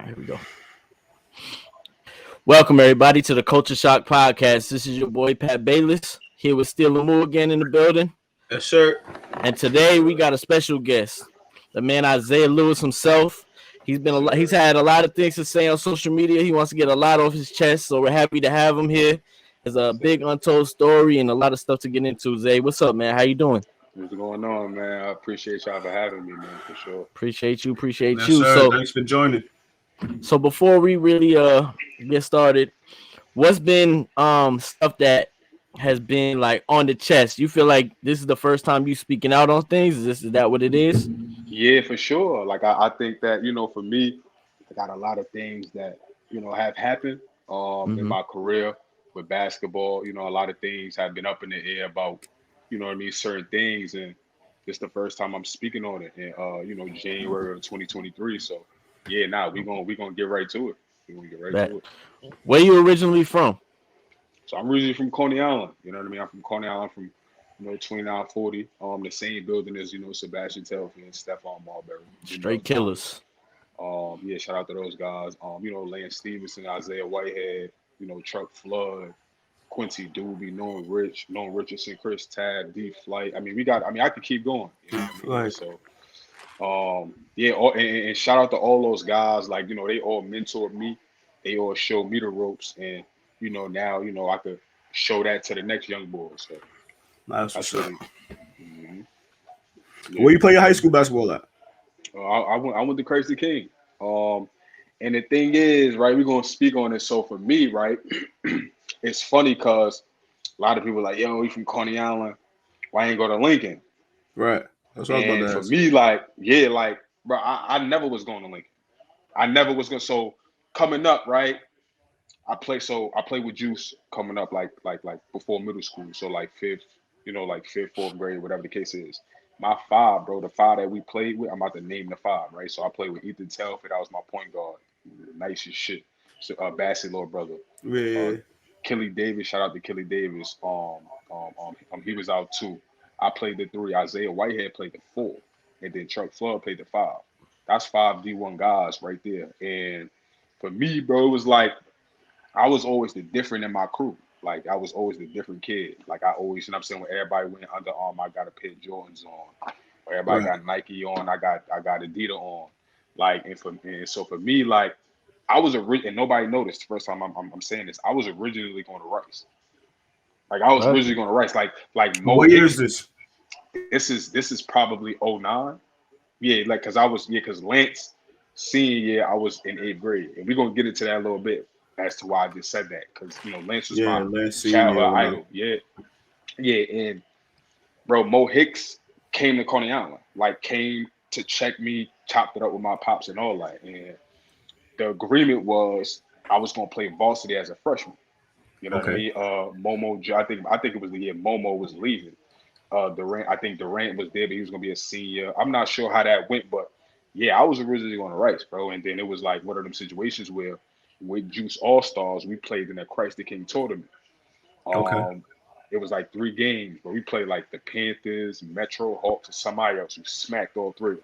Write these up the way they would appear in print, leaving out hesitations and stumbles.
Here we go. Welcome, everybody, to the Culture Shock Podcast. This is your boy, Pat Bayless, here with Steele Lamour again in the building. Yes, sir. And today we got a special guest, the man Isaiah Lewis himself. He's had a lot of things to say on social media. He wants to get a lot off his chest, so we're happy to have him here. There's a big untold story and a lot of stuff to get into. Zay, what's up, man? How you doing? What's going on, man? I appreciate y'all for having me, man, for sure. Appreciate you. Yes, sir. So, thanks for joining. So before we really get started, what's been stuff that has been like on the chest? You feel like this is the first time you speaking out on things? Is that what it is? Yeah, for sure. Like I think that, for me, I got a lot of things that, have happened in my career with basketball. A lot of things have been up in the air about, certain things, and it's the first time I'm speaking on it in January of 2023. So yeah, we gonna get right to it. We're gonna get right to it. Where you originally from? So I'm originally from Coney Island. You know what I mean? I'm from Coney Island, from 2940. The same building as Sebastian Telfair and Stephon Marbury. Straight killers. Yeah, shout out to those guys. Lance Stephenson, Isaiah Whitehead, Chuck Flood, Quincy Doobie, Norm Richardson, Chris Tabb, D Flight. I could keep going. So and shout out to all those guys. Like, they all mentored me. They all showed me the ropes, and now I could show that to the next young boys. So that's what's up. Yeah. Where you play your high school basketball at? I went to Crazy King. And the thing is, right, we're gonna speak on this. So for me, right, it's funny because a lot of people are like, yo, we from Coney Island. Why ain't go to Lincoln? Right. That's what I was about to ask. For me, bro, I never was going to Lincoln. I never was going. So coming up, right, I played with Juice coming up like before middle school. So like fifth, fourth grade, whatever the case is. My five, bro, the five that we played with, I'm about to name the five, right? So I played with Ethan Telford. That was my point guard. Nice as shit. So Bassett, little brother. Yeah. Kelly Davis, shout out to Kelly Davis. He was out too. I played the three. Isaiah Whitehead played the four, and then Chuck Flood played the five. That's five D1 guys right there. And for me, bro, it was like I was always the different in my crew. Like I was always the different kid. Like I always, when everybody went Under Armour, I got a pair of Jordans on. When everybody got Nike on, I got Adidas on. Like and so for me, like I was and nobody noticed the first time I'm saying this. I was originally going to Rice. Like I was originally going to Rice. Like Mo what year is this? This is probably 09. Yeah, because Lance senior year I was in 8th grade, and we're gonna get into that a little bit as to why I just said that, because Lance was my childhood idol. Yeah, and bro, Mo Hicks came to Coney Island, came to check me, chopped it up with my pops and all that, and the agreement was I was gonna play varsity as a freshman. You know what I mean? Momo, I think it was the year Momo was leaving. Durant, I think Durant was there, but he was gonna be a senior. I'm not sure how that went, but yeah, I was originally going to Rice, bro. And then it was like one of them situations where with Juice All Stars, we played in that Christ the King tournament. It was like 3 games, but we played like the Panthers, Metro Hawks, and somebody else. We smacked all 3.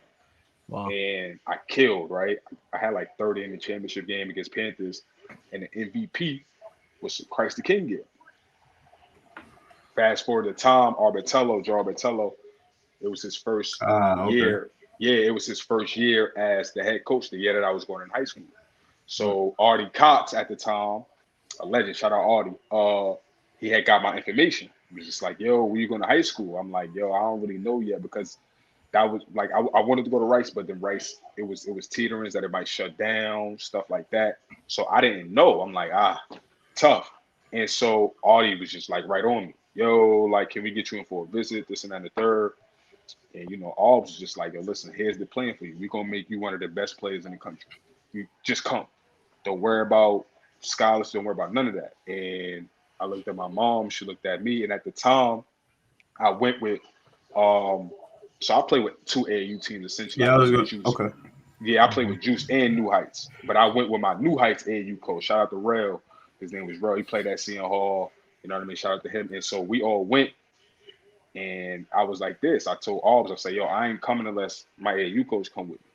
Wow. And I killed, right? I had like 30 in the championship game against Panthers, and the MVP was Christ the King year. Fast forward to Joe Arbitello, it was his first year. Yeah, it was his first year as the head coach, the year that I was going in high school. So Artie Cox at the time, a legend, shout out Artie, he had got my information. He was just like, yo, where you going to high school? I'm like, yo, I don't really know yet, because that was like I wanted to go to Rice, but then Rice, it was teetering that it might shut down, stuff like that. So I didn't know. I'm like, tough. And so Artie was just like right on me. Yo, like, can we get you in for a visit? This and that and the third. And all was just like, yo, listen, here's the plan for you. We're gonna make you one of the best players in the country. You just come. Don't worry about scholarships, don't worry about none of that. And I looked at my mom, she looked at me, and at the time I went with so I played with 2 AAU teams essentially. Yeah, I was good. Okay. Yeah, I played with Juice and New Heights, but I went with my New Heights AAU coach. Shout out to Rel. His name was Rel. He played at Seton Hall. You know what I mean? Shout out to him. And so we all went, and I was like this. I told Albs, I said, yo, I ain't coming unless my AAU coach come with me.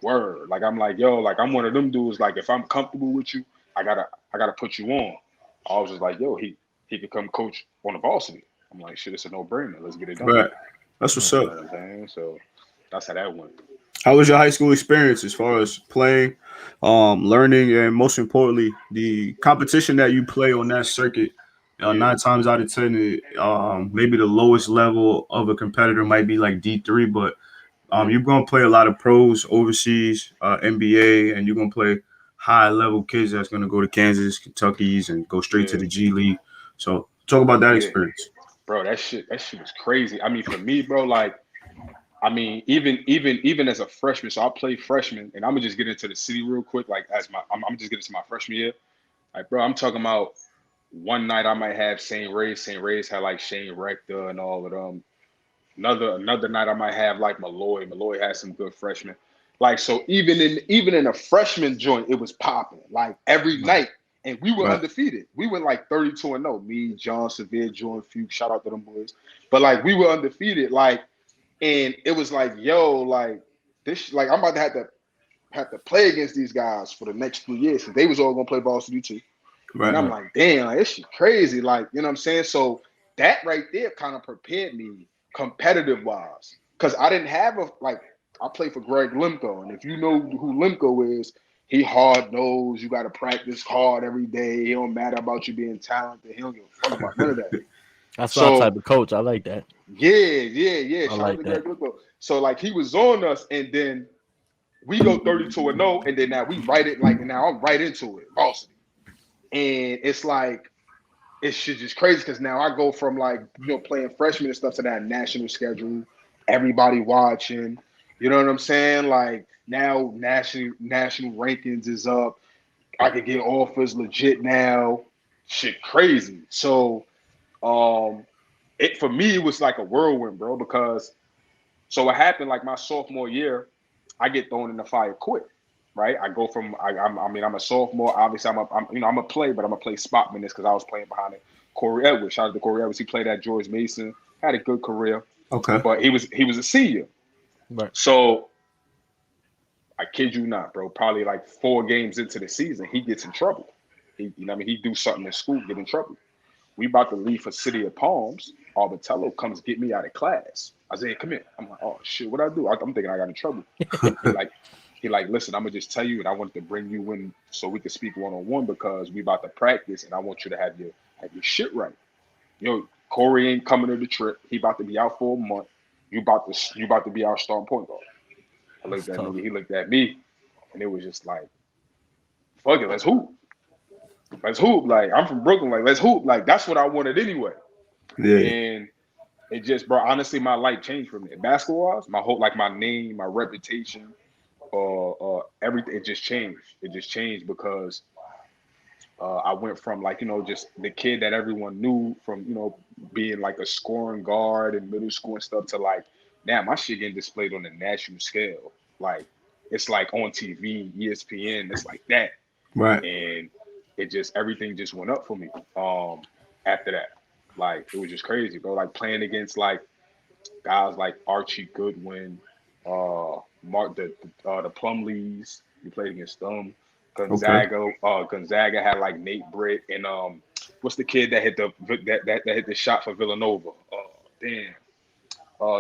Word. Like I'm like, yo, like I'm one of them dudes. Like if I'm comfortable with you, I gotta put you on. I was just like, yo, he could come coach on the varsity. I'm like, shit, it's a no-brainer. Let's get it done. Right. That's what's You up. know what I'm saying? So that's how that went. How was your high school experience as far as playing, learning, and most importantly, the competition that you play on that circuit? 9 times out of 10, maybe the lowest level of a competitor might be like D3, but you're gonna play a lot of pros overseas, NBA, and you're gonna play high level kids that's gonna go to Kansas, Kentucky's, and go straight to the G League. So talk about that experience, bro. That shit was crazy. I mean, for me, bro, like, I mean, even as a freshman, so I played freshman, and I'm gonna just get into the city real quick. Like, I'm just getting to my freshman year. Like, bro, I'm talking about one night I might have St. Ray's. St. Ray's had like Shane Rector and all of them. Another night I might have like Malloy. Malloy had some good freshmen. Like, so even in a freshman joint, it was popping like every night, and we were undefeated. We went like 32-0. Me, John Severe, Jordan Fuchs, shout out to them boys. But like we were undefeated, like, and it was like, yo, like this, like I'm about to have to play against these guys for the next 2 years because they was all gonna play varsity too. And I'm like, damn, like, this shit crazy. Like, you know what I'm saying? So that right there kind of prepared me competitive wise. Cause I didn't have I played for Greg Limco. And if you know who Limco is, he hard nosed. You gotta practice hard every day. It don't matter about you being talented. He don't give a fuck about none of that. That's my type of coach. I like that. Yeah. Shout out to Greg Limco. So like he was on us, and then we go 32-0, and then now we write it like now I'm right into it, varsity. And it's like, it's shit just crazy because now I go from like, playing freshman and stuff to that national schedule, everybody watching, you know what I'm saying? Like now national rankings is up. I could get offers legit now. Shit crazy. So for me, it was like a whirlwind, bro, because so what happened like my sophomore year, I get thrown in the fire quick. Right, I go from I'm a sophomore. Obviously, I'm a play, but I'm a play spot minutes because I was playing behind it. Corey Edwards, shout out to Corey Edwards. He played at George Mason, had a good career. Okay, but he was a senior. Right. So I kid you not, bro. Probably like 4 games into the season, he gets in trouble. He do something in school, get in trouble. We about to leave for City of Palms. Arbitello comes get me out of class. Isaiah, come here. I'm like, oh shit, what I do? I'm thinking I got in trouble. He like, listen, I'm gonna just tell you, and I wanted to bring you in so we could speak one-on-one because we about to practice, and I want you to have your shit right. Corey ain't coming to the trip. He about to be out for a month. You about to be our starting point guard. I looked at nigga. He looked at me, and it was just like, fuck it, let's hoop. Let's hoop. Like I'm from Brooklyn. Like let's hoop. Like that's what I wanted anyway. Yeah. And it just, bro. Honestly, my life changed from it. Basketball-wise, my whole my name, my reputation. Everything, it just changed. It just changed because I went from just the kid that everyone knew from being like a scoring guard in middle school and stuff to like now my shit getting displayed on the national scale. Like it's like on TV, ESPN, it's like that. Right. And it just everything just went up for me. After that, like it was just crazy, bro. Like playing against like guys like Archie Goodwin. Mark the Plumlees, we played against them. Gonzaga, Gonzaga had like Nate Britt and what's the kid that hit that hit the shot for Villanova?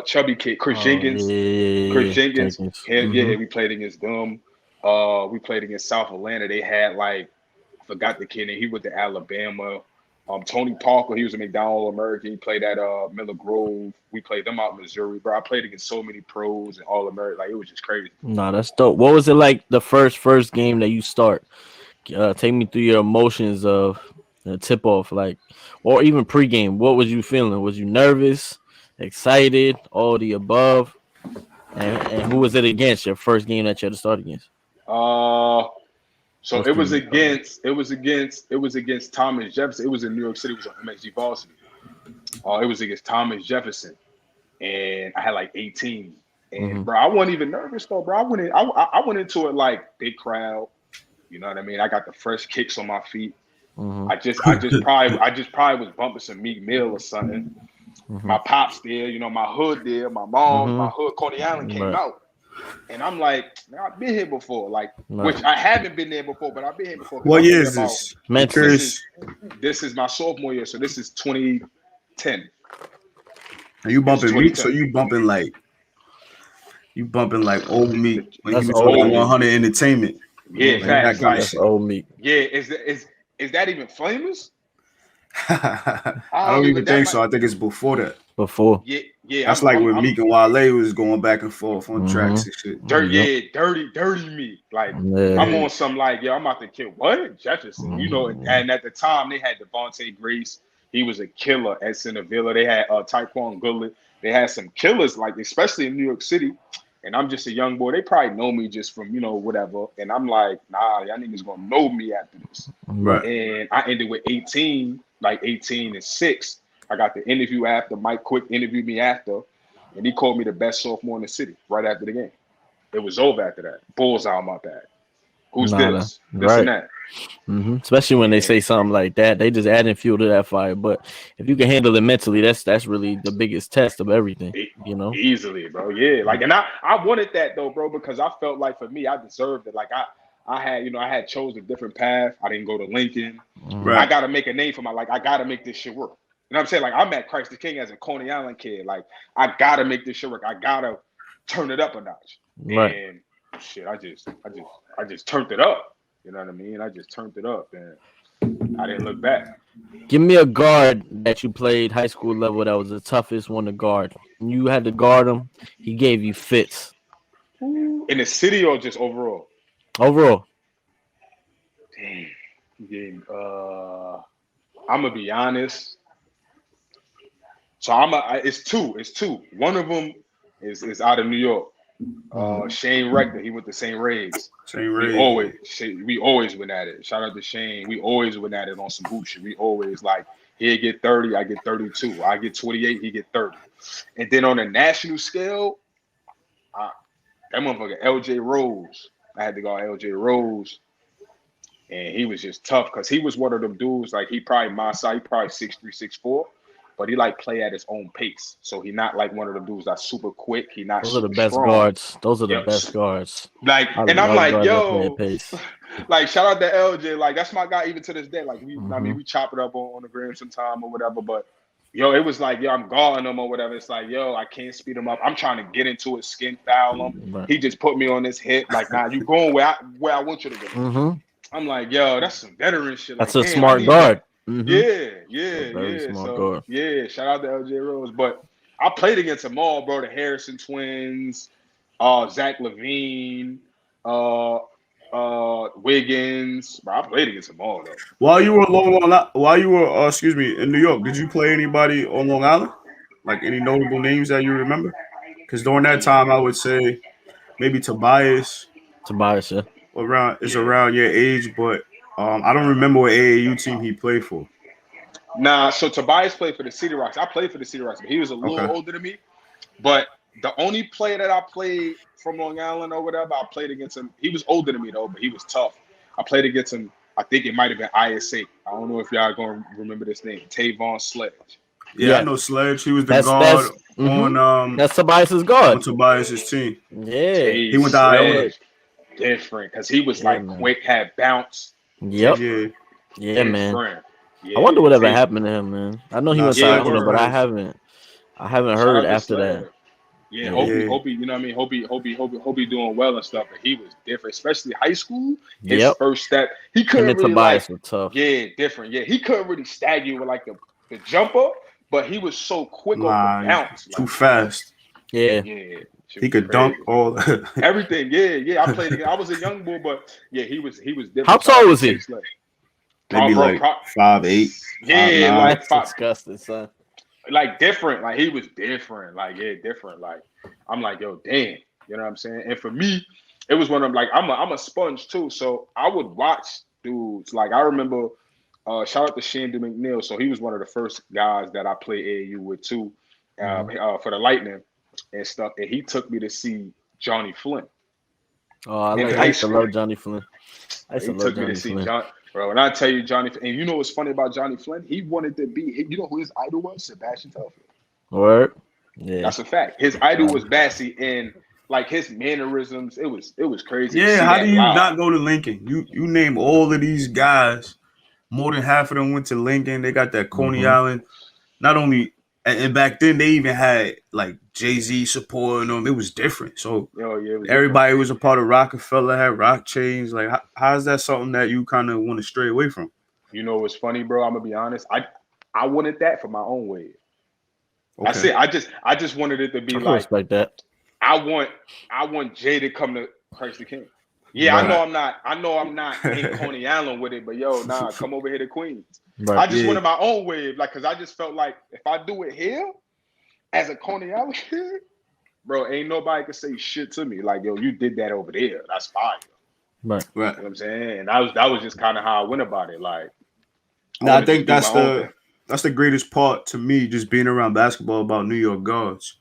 Chubby kid, Chris Jenkins. Chris Jenkins. We played against them. We played against South Atlanta. They had like I forgot the kid name. He went to Alabama. Tony Parker, he was a McDonald American. He played at Miller Grove. We played them out in Missouri, bro. I played against so many pros and all American. Like it was just crazy. No, that's dope. What was it like the first game that you start? Take me through your emotions of the tip off, like, or even pregame. What was you feeling? Was you nervous, excited, all the above? And who was it against? Your first game that you had to start against? So it was against Thomas Jefferson. It was in New York City. It was on MSG varsity. It was against Thomas Jefferson, and I had like 18. And bro, I wasn't even nervous though, bro. I went into it like big crowd. You know what I mean? I got the fresh kicks on my feet. I just probably was bumping some Meek Mill or something. My pops there, my hood there, my mom, my hood Coney Island came out. And I'm like, man, I've been here before, like, which I haven't been there before, but I've been here before. What year is this? This is my sophomore year, so this is 2010. Are you bumping Meek? So you bumping like old Meek when he was on 100 Entertainment. Yeah, like facts. That's old Meek. Yeah, is that even famous? I don't even think so. I think it's before that. Before. Yeah. That's like when Meek and Wale was going back and forth on tracks and shit. Dirty Meek. Like I'm on some like, yo, I'm about to kill what? Jefferson. You know, and at the time they had Devontae Grace. He was a killer at Centerville. They had Tyquan Goodlett. They had some killers, like especially in New York City. And I'm just a young boy. They probably know me just from, you know, whatever. And I'm like, nah, y'all niggas gonna know me after this. Right. And I ended with 18 and 6. I got the interview after. Mike Quick interviewed me after. And he called me the best sophomore in the city right after the game. It was over after that. Bullseye on my back. Who's this? This and that. Especially when they say something like that, they just adding fuel to that fire. But if you can handle it mentally, that's really the biggest test of everything, you know. Easily, bro. Yeah, like, and I wanted that though, bro, because I felt like for me, I deserved it. Like I had chose a different path. I didn't go to Lincoln. Right. I got to make a name for my I got to make this shit work. You know what I'm saying? Like I'm at Christ the King as a Coney Island kid. Like I got to make this shit work. I got to turn it up a notch. Right. And shit, I just turned it up. You know what I mean? I just turned it up and I didn't look back. Give me a guard that you played high school level that was the toughest one to guard. You had to guard him. He gave you fits. In the city or just overall? Overall. Damn. I'm gonna be honest. So it's two. One of them is out of New York. Shane Rector, he went to St. Ray's. We always went at it. Shout out to Shane. We always went at it on some hoop shit. We always like he'd get 30, I get 32. I get 28, he get 30. And then on a national scale, that motherfucker LJ Rose. I had to go LJ Rose. And he was just tough because he was one of them dudes, like he probably my size, he probably 6'3", 6'4". But he like play at his own pace. So he not like one of them dudes that's super quick. He not. Those are the best guards. Those are the best guards. Like, and I'm like, yo, like shout out to LJ. Like that's my guy even to this day. Like I mean, we chop it up on the gram sometime or whatever. But yo, it was like, yo, I'm guarding him or whatever. It's like, yo, I can't speed him up. I'm trying to get into his skin, foul him. Right. He just put me on his hip. Like, nah, you going where I want you to go. I'm like, yo, that's some veteran shit. That's like, a smart guard. Yeah. So, yeah, shout out to LJ Rose. But I played against them all, bro. The Harrison twins, Zach Levine, Wiggins. Bro, I played against them all though. While you were in New York, did you play anybody on Long Island? Like any notable names that you remember? Because during that time, I would say maybe Tobias. Yeah. Around your age, but I don't remember what AAU team he played for. Nah, so Tobias played for the City Rocks. I played for the City Rocks, but he was a little older than me. But the only player that I played from Long Island or whatever, I played against him. He was older than me though, but he was tough. I played against him. I think it might have been ISA. I don't know if y'all gonna remember this name, Tavon Sledge. Yeah, I know Sledge. He was the guard on. That's Tobias's guard. On Tobias's team. Yeah, he went to Iowa. Different, because he was like quick, had bounce. Yep. Yeah, man. Yeah, I wonder whatever happened to him, man. I know he went to Iowa, but I haven't heard after that. Yeah, hope he, you know what I mean? Hope he doing well and stuff. But he was different, especially high school. His first step, he couldn't really Tobias was tough. Yeah, different. Yeah, he couldn't really stag you with like the jumper, but he was so quick on the bounce. Too fast. Yeah. He could dunk all everything. Yeah. I played again. I was a young boy, but yeah, he was different. How tall was he? Maybe like 5'8". Yeah, like disgusting, son. Like different. Like he was different. Like different. Like I'm like, yo, damn. You know what I'm saying? And for me, it was one of them, like I'm a sponge too. So I would watch dudes. Like I remember shout out to Shandy McNeil. So he was one of the first guys that I played AAU with too, for the Lightning and stuff. And he took me to see Johnny Flynn. Oh, I used to love Johnny Flynn. He took me to see John, bro. And I tell you, Johnny, and you know what's funny about Johnny Flynn? He wanted to be, you know who his idol was? Sebastian Telfair. Word. Yeah. That's a fact. His idol was Bassie, and like his mannerisms, it was crazy. Yeah, how do you not go to Lincoln? You name all of these guys. More than half of them went to Lincoln. They got that Coney Island. Not only, and back then they even had like Jay-Z supporting them. It was different. So everybody was a part of Rockefeller, had rock chains. Like, how is that something that you kind of want to stray away from? You know what's funny, bro? I'm gonna be honest. I wanted that for my own wave. Okay. I just wanted it to be like respect that. I want Jay to come to Christ the King. Yeah, right. I know I'm not in Coney Island with it, but come over here to Queens. Right. I just wanted my own wave, like, cause I just felt like if I do it here as a Coney Island kid, bro, ain't nobody can say shit to me. Like, yo, you did that over there. That's fine. Right. You know what I'm saying? And that was just kind of how I went about it. Like, I think that's the greatest part to me, just being around basketball about New York guards,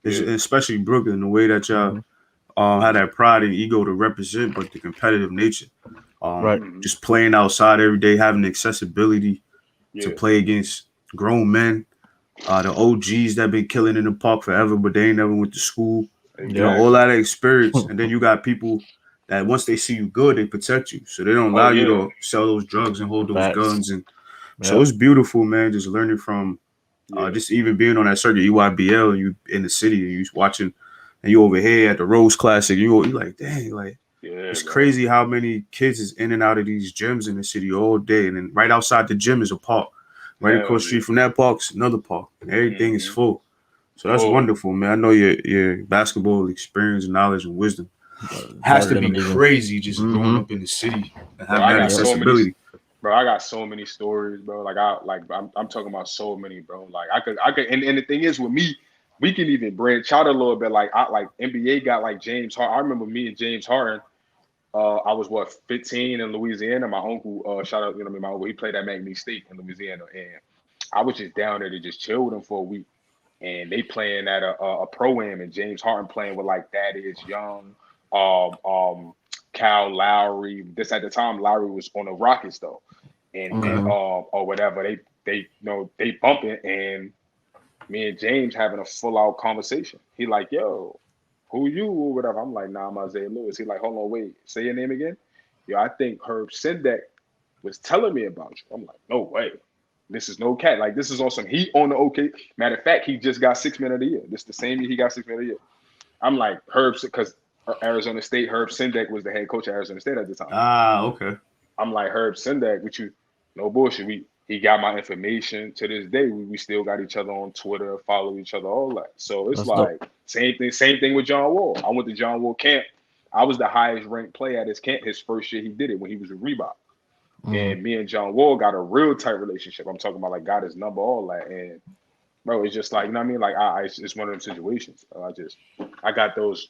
especially Brooklyn, the way that y'all had that pride and ego to represent, but the competitive nature. Just playing outside every day, having accessibility to play against grown men, the OGs that been killing in the park forever, but they ain't never went to school. You know, all that experience. And then you got people that once they see you good, they protect you. So they don't allow you to sell those drugs and hold those guns. And so it's beautiful, man, just learning from just even being on that circuit, EYBL, and you in the city, and you watching, and you over here at the Rose Classic, you like, dang, like, it's crazy how many kids is in and out of these gyms in the city all day. And then right outside the gym is a park. Right across the street from that park's another park. And everything is full. So that's wonderful, man. I know your basketball experience, knowledge, and wisdom has to be crazy just growing up in the city and having that accessibility. Bro, I got so many stories, bro. Like I'm talking about so many, bro. Like I could and the thing is with me, we can even branch out a little bit. Like NBA got like James Harden. I remember me and James Harden. I was 15 in Louisiana. My uncle, shout out, my uncle, he played at McNeese State in Louisiana, and I was just down there to just chill with him for a week. And they playing at a pro-am, and James Harden playing with like Thaddeus Young, Kyle Lowry. This at the time, Lowry was on the Rockets though, and or whatever. They bumping, and me and James having a full out conversation. He like, yo, who you or whatever. I'm like, nah, I'm Isaiah Lewis. He like, hold on, wait, say your name again. Yo, I think Herb Sendek was telling me about you. I'm like, no way. This is no cat. Like, this is awesome. He on the OK. Matter of fact, he just got 6 Men of the Year. This the same year he got 6 Men of the Year. I'm like, Herb, because Arizona State, Herb Sendek was the head coach at Arizona State at the time. Okay. I'm like, Herb Sendek, with you, no bullshit. He got my information. To this day, we still got each other on Twitter, follow each other, all that. So it's same thing with John Wall. I went to John Wall camp. I was the highest ranked player at his camp his first year he did it when he was a Reebok. And me and John Wall got a real tight relationship. I'm talking about like got his number, all that. And bro, it's just like, you know what I mean? Like it's one of them situations. I got those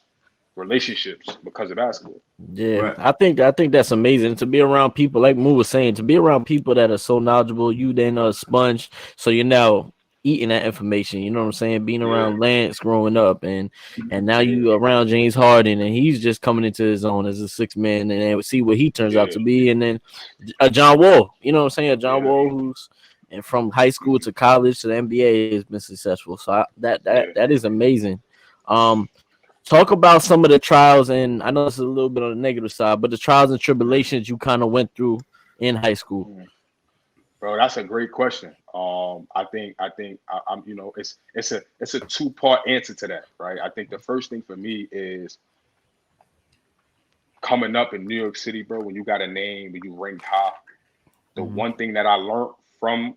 relationships because of basketball. Yeah, right. I think that's amazing to be around people like Moo was saying, to be around people that are so knowledgeable. You then a sponge, so you're now eating that information. You know what I'm saying? Being around Lance growing up, and now you around James Harden, and he's just coming into his own as a 6 man, and then see what he turns out to be. And then John Wall, you know what I'm saying? John Wall, who's and from high school to college to the NBA has been successful. So that is amazing. Talk about some of the trials, and I know it's a little bit on the negative side, but the trials and tribulations you kind of went through in high school. Bro, that's a great question. I think I'm, it's a 2-part answer to that, right? I think the first thing for me is coming up in New York City, bro. When you got a name, when you rank high, the one thing that I learned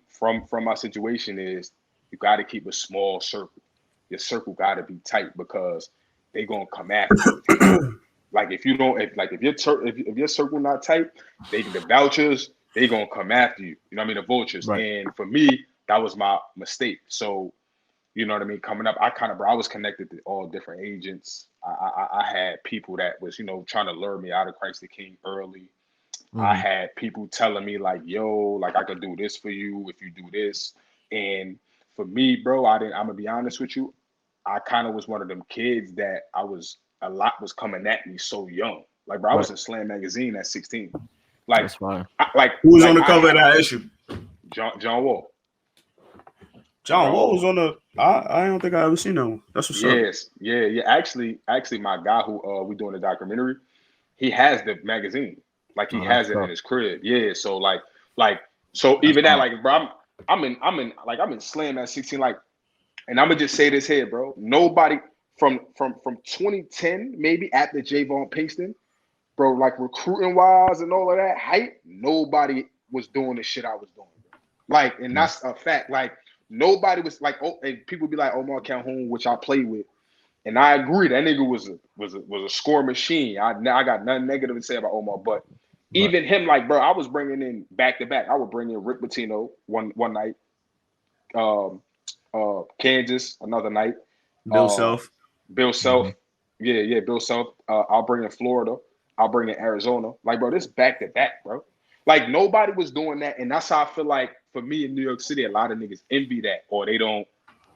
from my situation is you got to keep a small circle. Your circle got to be tight because they gonna come after you. Like if your circle not tight, the vouchers, they gonna come after you. You know what I mean? The vultures. Right. And for me, that was my mistake. So, you know what I mean? Coming up, I was connected to all different agents. I had people that was, trying to lure me out of Christ the King early. I had people telling me like, yo, like I could do this for you if you do this. And for me, bro, I'm gonna be honest with you. I kind of was one of them kids that a lot was coming at me so young. Like, bro, I was in Slam magazine at 16. Like, that's fine. Who was on the cover of that issue? John Wall. John Wall was on the. I don't think I ever seen that one. That's what's up. Yes, yeah. Actually, my guy who we doing the documentary, he has the magazine. Like he has it in his crib. Yeah. So so even that, like, bro, I'm in slam at 16. Like, and I'm gonna just say this here, bro. Nobody from 2010, maybe after Javon Pinkston, bro, like recruiting wise and all of that hype, nobody was doing the shit I was doing. Like, and that's a fact. Like, nobody was like, oh, and people be like Omar Calhoun, which I played with, and I agree that nigga was a score machine. I got nothing negative to say about Omar, but even him, like, bro, I was bringing in back to back. I would bring in Rick Pitino one night, Kansas another night, Bill Self, Bill Self, Bill Self. I'll bring in Florida. I'll bring in Arizona. Like, bro, this back to back, bro. Like, nobody was doing that, and that's how I feel like for me in New York City, a lot of niggas envy that, or they don't,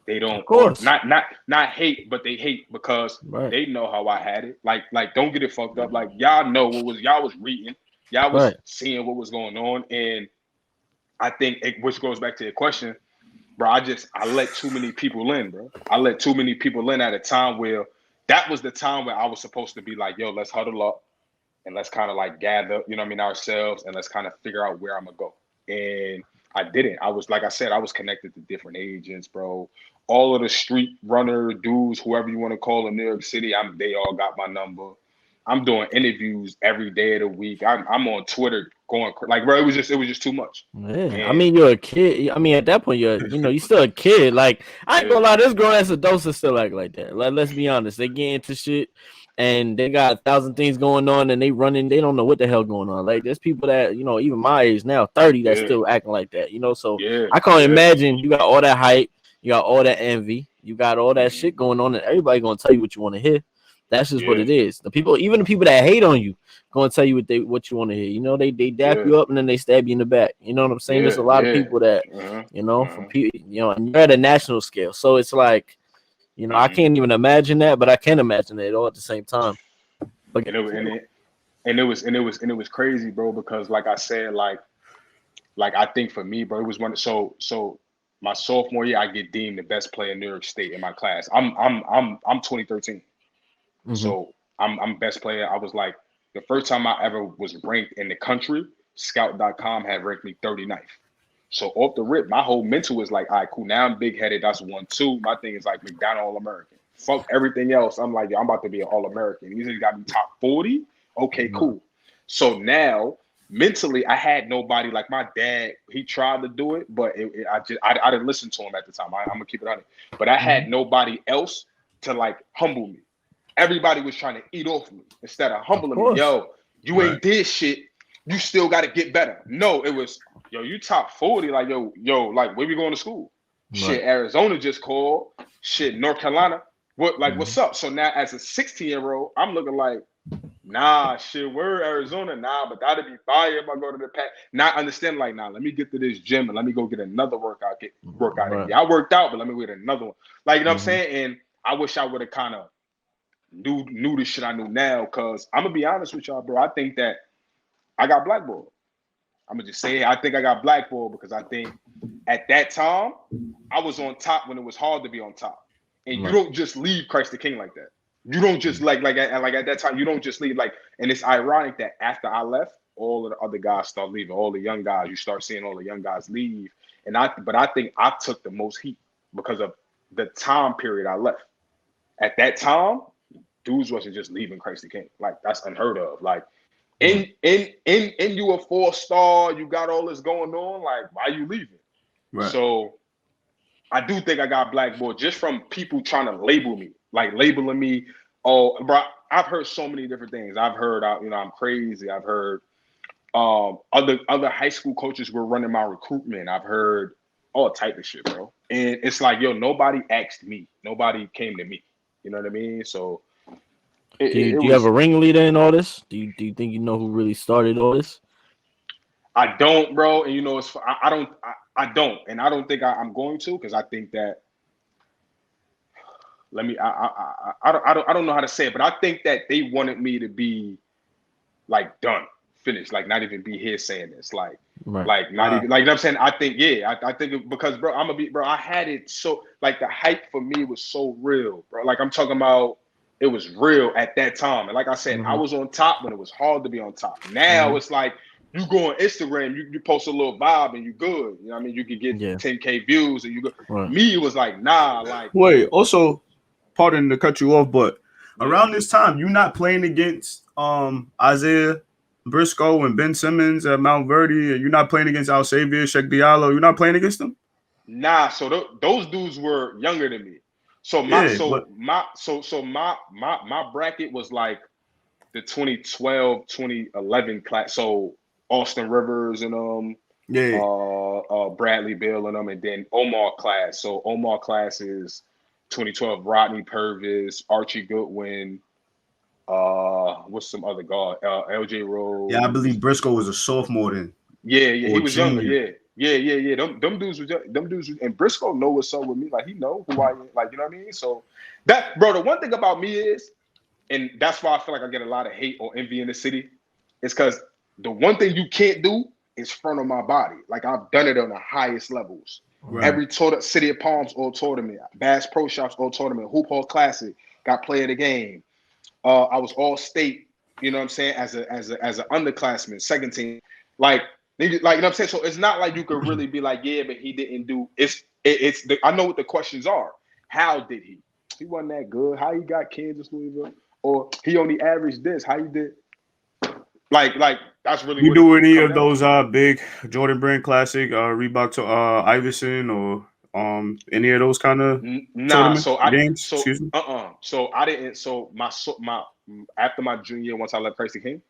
of course, not hate, but they hate because they know how I had it. Like, don't get it fucked up. Like, y'all know y'all was reading, y'all was seeing what was going on, and I think which goes back to your question, bro. I let too many people in, bro. I let too many people in at a time where that was the time where I was supposed to be like, yo, let's huddle up. And let's kind of like gather, you know what I mean, ourselves, and let's kind of figure out where I'm gonna go. And I didn't. I was, like I said, I was connected to different agents, bro. All of the street runner dudes, whoever you want to call in New York City, they all got my number. I'm doing interviews every day of the week. I'm on Twitter going like, bro, it was just too much. Yeah, and I mean, you're a kid. I mean, at that point, you're still a kid. Like, I ain't gonna lie, this grown ass adults are still act like that. Like, let's be honest, they get into shit and they got 1,000 things going on and they running. They don't know what the hell going on. Like, there's people that even my age now, 30, that's still acting like that. So I can't imagine. You got all that hype, you got all that envy, you got all that shit going on, and everybody gonna tell you what you want to hear. That's just what it is. Even the people that hate on you, gonna tell you what you want to hear. They dap you up and then they stab you in the back. You know what I'm saying? There's a lot of people that from people, and you're at a national scale, so it's like, I can't even imagine that, but I can imagine it all at the same time. But it was crazy, bro, because like I said, like I think for me, bro, it was one. So my sophomore year, I get deemed the best player in New York State in my class. I'm 2013, so I'm best player. I was like, the first time I ever was ranked in the country, Scout.com had ranked me 39th. So off the rip, my whole mental is like, all right, cool. Now I'm big headed. That's 1, 2. My thing is like McDonald All-American. Fuck everything else. I'm like, yo, I'm about to be an All-American. You just got to be top 40. Okay, cool. So now mentally, I had nobody. Like my dad, he tried to do it, but I didn't listen to him at the time. I'm gonna keep it on it. But I had nobody else to like humble me. Everybody was trying to eat off me instead of humbling me. Yo, you ain't did shit. You still got to get better. No, it was, yo, you top 40. Like, yo, like, where we going to school? Shit, Arizona just called. Shit, North Carolina. What's up? So now as a 16-year-old, I'm looking like, nah, shit, we're Arizona. Nah, but that'd be fire if I go to the pack. Not understand, like, nah, let me get to this gym and let me go get another workout. In. Yeah, I worked out, but let me get another one. Like, you know what I'm saying? And I wish I would have kind of knew the shit I knew now, because I'm going to be honest with y'all, bro. I think that I got blackballed. I'm going to just say, I think I got blackballed because I think at that time, I was on top when it was hard to be on top. And you don't just leave Christ the King like that. You don't just like at that time, you don't just leave like, and it's ironic that after I left, all of the other guys start leaving, all the young guys, you start seeing all the young guys leave. But I think I took the most heat because of the time period I left. At that time, dudes wasn't just leaving Christ the King. Like, that's unheard of. Like, in you a 4-star, you got all this going on, like, why you leaving? Right. So I do think I got blackballed just from people trying to label me, like labeling me. Oh, bro, I've heard so many different things. I've heard, I'm crazy. I've heard other high school coaches were running my recruitment. I've heard all type of shit, bro. And it's like, yo, nobody asked me. Nobody came to me. You know what I mean? So do you have a ringleader in all this? Do you think you know who really started all this? I don't, bro. And it's I don't, and I don't think I'm going to, because I think that I don't know how to say it, but I think that they wanted me to be like done finish, like not even be here saying this, like Right. not even like, you know what I'm saying. I think I think because bro, I'm gonna be bro. I had it so like the hype for me was so real, bro. Like I'm talking about, it was real at that time, and like I said, I was on top when it was hard to be on top. Now it's like you go on Instagram, you post a little vibe and you good. You know what I mean? You could get 10K views and you good. Right. Me, it was like nah, like wait. Also, pardon to cut you off, but around this time, you not playing against Isaiah Briscoe and Ben Simmons at Mount Verdi, and you're not playing against Alsavier, Sheikh Diallo. You're not playing against them. Nah, so those dudes were younger than me. So my bracket was like the 2012, 2011 class. So Austin Rivers and Bradley Beal and them, and then Omar class. So Omar class is 2012, Rodney Purvis, Archie Goodwin, what's some other guard? LJ Rose. Yeah, I believe Briscoe was a sophomore then. Yeah, he was younger. Yeah. Them dudes was, and Briscoe know what's up with me. Like he know who I am. Like, you know what I mean? So that, bro, the one thing about me is, and that's why I feel like I get a lot of hate or envy in the city, is because the one thing you can't do is front of my body. Like I've done it on the highest levels. Right. Every City of Palms all tournament, Bass Pro Shops all tournament, Hoop Hall Classic, got player of the game. I was all state, you know what I'm saying, as an underclassman, second team. Like you know what I'm saying? So it's not like you could really be like, yeah, but he didn't do I know what the questions are. How did he? He wasn't that good. How he got Kansas, Louisville? Or he only averaged this. How he did? Like that's really. You do any of those big Jordan Brand Classic, Reebok to Iverson, or any of those kind of games? Excuse me. So I didn't. So my after my junior year, once I left Christ the King,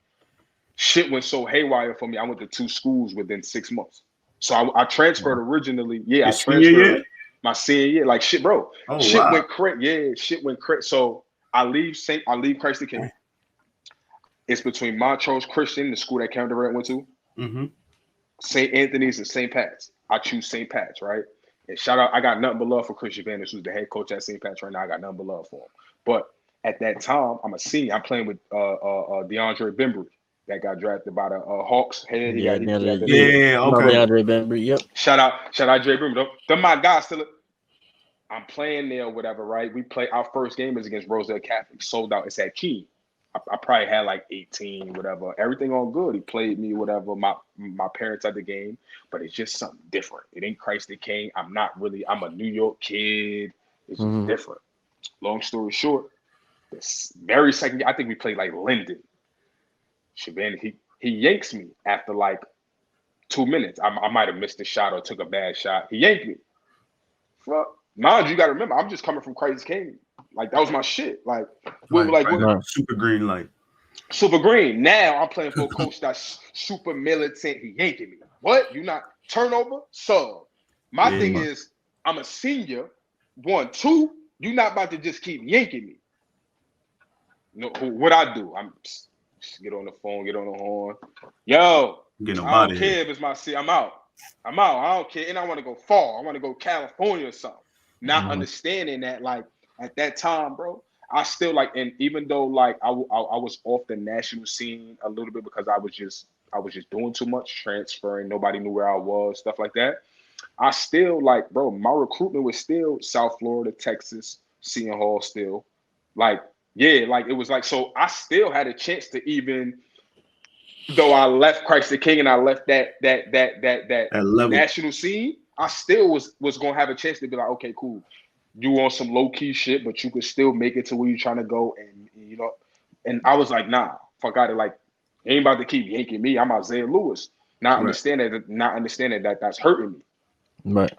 shit went so haywire for me. I went to 2 schools within 6 months. So I transferred originally. Yeah, I transferred my senior year. Like shit, bro. Went crazy. Yeah, shit went crazy. So I leave Christ the King. It's between Montrose Christian, the school that Kevin Durant went to, St. Anthony's and St. Pat's. I choose St. Pat's, right? And shout out, I got nothing but love for Christian Vanders, who's the head coach at St. Pat's right now. I got nothing but love for him. But at that time, I'm a senior. I'm playing with DeAndre Bembry that got drafted by the Hawks. Okay. DeAndre Bembry, yep. Shout out Dre Bembry. They're my guys still. I'm playing there, whatever, right? We play our first game is against Roselle Catholic, sold out. It's at Key. I probably had like 18, whatever. Everything on good. He played me, whatever. My parents at the game, but it's just something different. It ain't Christ the King. I'm a New York kid. It's just different. Long story short, this very second, I think we played like Linden. Shaban, he yanks me after like 2 minutes. I might have missed a shot or took a bad shot. He yanked me. Fuck. Mind you, got to remember, I'm just coming from Christ King. Like that was my shit. Like, super green light. Super green. Now I'm playing for a coach that's super militant. He yanking me. What? You not turnover? Sub. My thing is, I'm a senior. 1, 2. You not about to just keep yanking me. No, what I do? I'm just get on the phone, get on the horn. Yo, I don't care if it's my seat. I'm out. I don't care, and I want to go far. I want to go California or something. Not understanding that, like at that time, bro. I still like, and even though like I was off the national scene a little bit because I was just doing too much, transferring, nobody knew where I was, stuff like that. I still like, bro, my recruitment was still South Florida, Texas, Seton Hall still. Like, yeah, like it was like, so I still had a chance to even, though I left Christ the King and I left that national scene, I still was gonna have a chance to be like, okay, cool. You want some low key shit, but you could still make it to where you're trying to go, and you know. And I was like, nah, fuck out it. Like, ain't about to keep yanking me. I'm Isaiah Lewis, not understanding that that's hurting me. Right.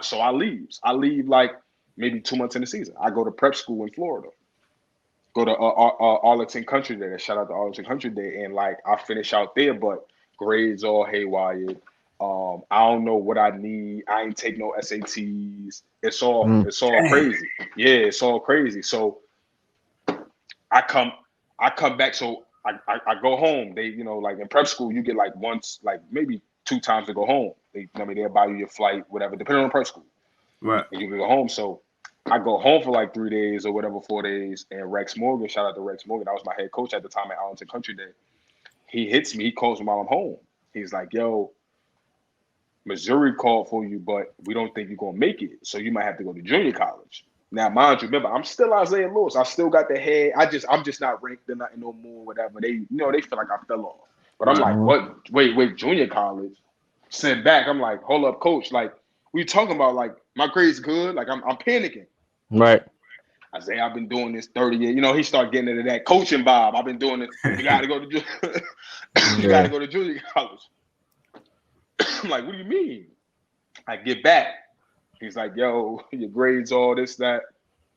So I leave. I leave like maybe 2 months in the season. I go to prep school in Florida. Go to Arlington Country Day. Shout out to Arlington Country Day, and like I finish out there, but grades all haywire. I don't know what I need. I ain't take no SATs. It's all crazy. Yeah, it's all crazy. So I come back. So I go home. They, you know, like in prep school, you get like once, like maybe 2 times to go home. They'll buy you your flight, whatever, depending on prep school. Right. And you can go home. So I go home for like 3 days or whatever, 4 days. And Rex Morgan, shout out to Rex Morgan. That was my head coach at the time at Arlington Country Day. he hits me. He calls me while I'm home. He's like, yo, Missouri called for you, but we don't think you're going to make it. So you might have to go to junior college. Now, mind you, remember, I'm still Isaiah Lewis. I still got the head. I'm just not ranked or nothing no more, whatever. They feel like I fell off. But I'm like, what? Wait, junior college? Sent back. I'm like, hold up, coach. Like, we talking about, like, my grade's good. Like, I'm panicking. Right. Isaiah, I've been doing this 30 years. He started getting into that coaching vibe. I've been doing it. You got to go to junior college. I'm like, what do you mean? I get back. He's like, yo, your grades, all this, that.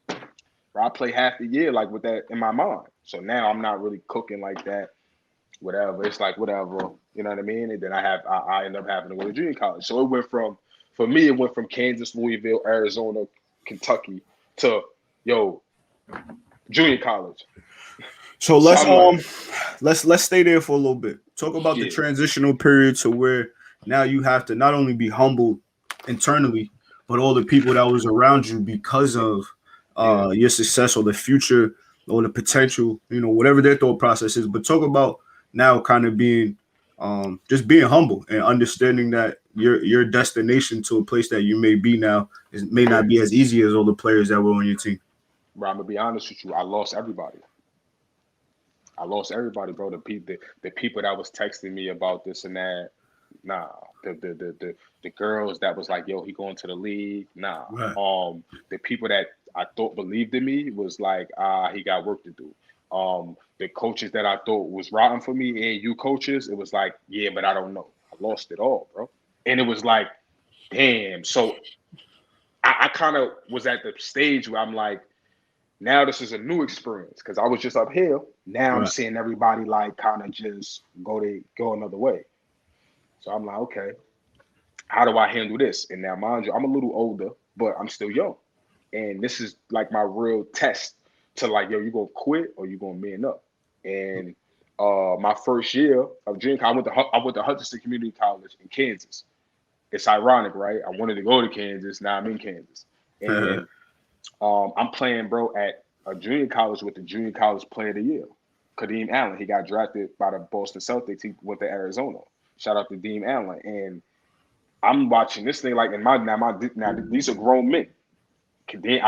I play half the year like with that in my mind. So now I'm not really cooking like that. Whatever. It's like whatever. You know what I mean? And then I end up having to go to junior college. So it went from Kansas, Louisville, Arizona, Kentucky to junior college. So let's stay there for a little bit. Talk about the transitional period to where now you have to not only be humble internally, but all the people that was around you because of your success or the future or the potential, whatever their thought process is. But talk about now kind of being just being humble and understanding that your destination to a place that you may be now may not be as easy as all the players that were on your team. Bro, I'm gonna be honest with you. I lost everybody, bro. The people that was texting me about this and that. Nah, the girls that was like, yo, he going to the league. Nah, right. The people that I thought believed in me was like, he got work to do. The coaches that I thought was rotten for me, and you coaches, it was like, yeah, but I don't know. I lost it all, bro. And it was like, damn. So I kind of was at the stage where I'm like, now this is a new experience because I was just uphill. Now I'm seeing everybody like kind of just go another way. So I'm like, okay, how do I handle this? And now, mind you, I'm a little older, but I'm still young. And this is like my real test to like, yo, you gonna quit or you gonna man up? And my first year of junior college, I went to Hutchinson Community College in Kansas. It's ironic, right? I wanted to go to Kansas. Now I'm in Kansas. And I'm playing, bro, at a junior college with the junior college player of the year, Kadeem Allen. He got drafted by the Boston Celtics. He went to Arizona. Shout out to Dean Allen. And I'm watching this thing like now these are grown men. These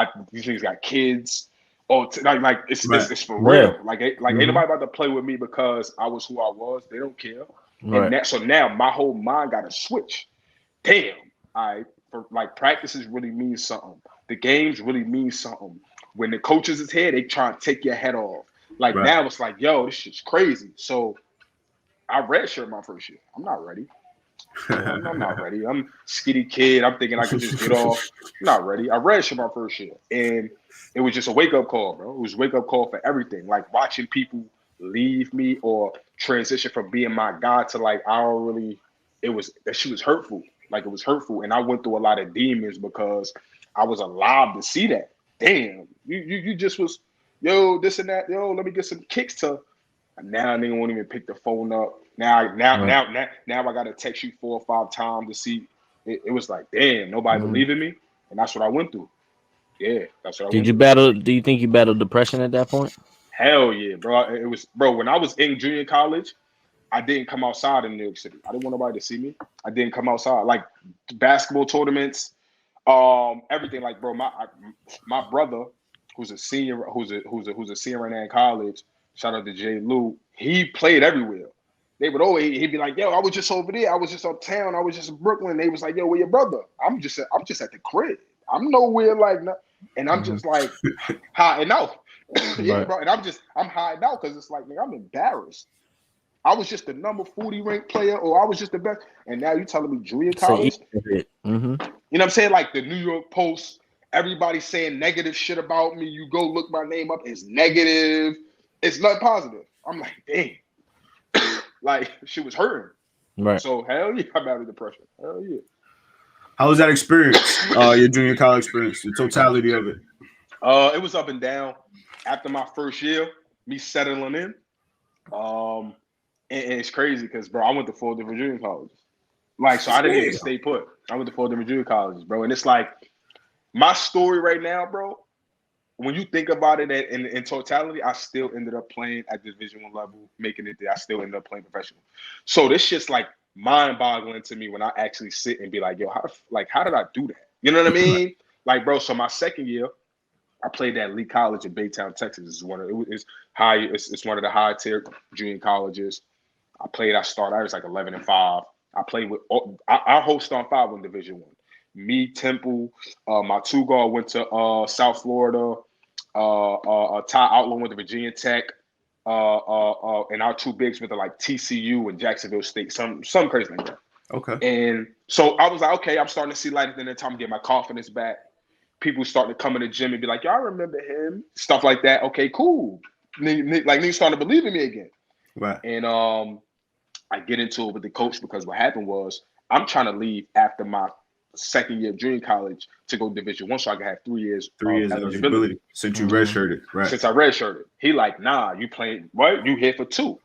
niggas got kids. It's for real. Like ain't nobody about to play with me because I was who I was. They don't care. Right. And so now my whole mind got to switch. Damn. Practices really mean something. The games really mean something. When the coaches is here, they try to take your head off. Now it's like, yo, this shit's crazy. So I redshirt my first year. I'm not ready. I'm not ready. I'm a skinny kid. I'm thinking I could just get off. I'm not ready. I redshirt my first year. And it was just a wake-up call, bro. It was a wake-up call for everything. Like watching people leave me or transition from being my guy to like, that shit was hurtful. Like it was hurtful. And I went through a lot of demons because I was alive to see that. Damn, you just was, yo, this and that. Yo, let me get some kicks to. Now nigga won't even pick the phone up. Now I gotta text you 4 or 5 times to see. It was like, damn, nobody believed in me, and that's what I went through. Yeah, that's what I went through. Do you think you battled depression at that point? Hell yeah, bro. It was, bro. When I was in junior college, I didn't come outside in New York City. I didn't want nobody to see me. I didn't come outside. Like basketball tournaments, everything. Like, bro, my brother, who's a senior, who's a senior right now in college. Shout out to Jay Lou. He played everywhere. They would always, he'd be like, yo, I was just over there. I was just uptown. I was just in Brooklyn. They was like, yo, where your brother? I'm just at the crib. I'm nowhere like that. And I'm just like hiding out. Yeah, bro. And I'm hiding out because it's like, man, I'm embarrassed. I was just the number 40 ranked player, or I was just the best. And now you telling me junior college? You know what I'm saying? Like the New York Post, everybody saying negative shit about me. You go look my name up, it's negative. It's not positive. I'm like, dang. Like, she was hurting. Right. So, hell yeah, I'm out of depression. Hell yeah. How was that experience, your junior college experience, the totality of it? It was up and down. After my first year, me settling in, and it's crazy because, bro, I went to 4 different junior colleges. Like, so I didn't even stay put. I went to 4 different junior colleges, bro. And it's like, my story right now, bro, when you think about it in totality, I still ended up playing at Division I level, making it there. I still ended up playing professional. So this shit's like mind-boggling to me when I actually sit and be like, yo, how did I do that? You know what I mean? Like, bro, so my second year, I played at Lee College in Baytown, Texas. It's one of the high tier junior colleges. I was like 11-5. I played with I host on 5 in Division I. Me, Temple, my 2 guard went to South Florida. Ty Outlaw went to Virginia Tech. And our 2 bigs went to like TCU and Jacksonville State, some crazy like that. Okay. And so I was like, okay, I'm starting to see light at the end of the time to get my confidence back. People starting to come in the gym and be like, yo, I remember him. Stuff like that. Okay, cool. Like niggas starting to believe in me again. Right. And I get into it with the coach because what happened was I'm trying to leave after my second year of junior college to go Division I so I could have 3 years eligibility. Since you redshirted, right? Since I redshirted. He like, nah, you playing what? You here for 2.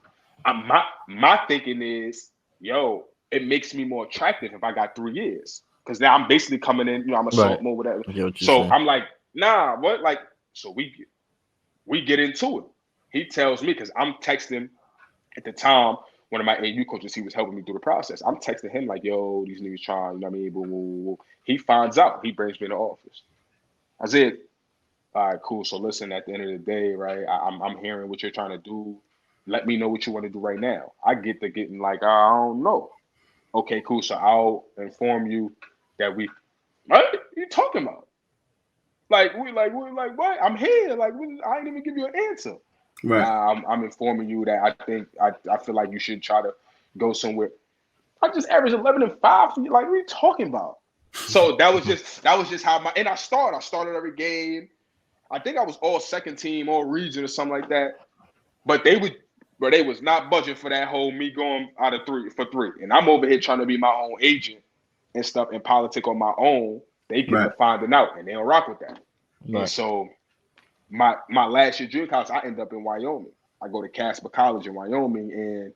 My thinking is, yo, it makes me more attractive if I got 3 years. Because now I'm basically coming in, you know, I'm a sophomore, whatever. So I'm like, nah, what? Like, so we get into it. He tells me, because I'm texting at the time, one of my AU coaches, he was helping me through the process. I'm texting him like, yo, these niggas trying, you know what I mean? Boo, boo, boo. He finds out. He brings me in the office. I said, all right, cool. So listen, at the end of the day, right, I'm hearing what you're trying to do. Let me know what you want to do right now. I get to getting like, I don't know. Okay, cool. So I'll inform you that what are you talking about? Like, we're like, what? I'm here. Like, I ain't even give you an answer. Right. I'm informing you that I feel like you should try to go somewhere. I just averaged 11-5 for you. Like, what are you talking about? So that was just how I started every game. I think I was all second team, all region or something like that. But they was not budging for that whole me going out of 3 for 3. And I'm over here trying to be my own agent and stuff and politic on my own. They get to finding out and they don't rock with that. Right. And so my last year junior college, I ended up in Wyoming. I go to Casper College in Wyoming, and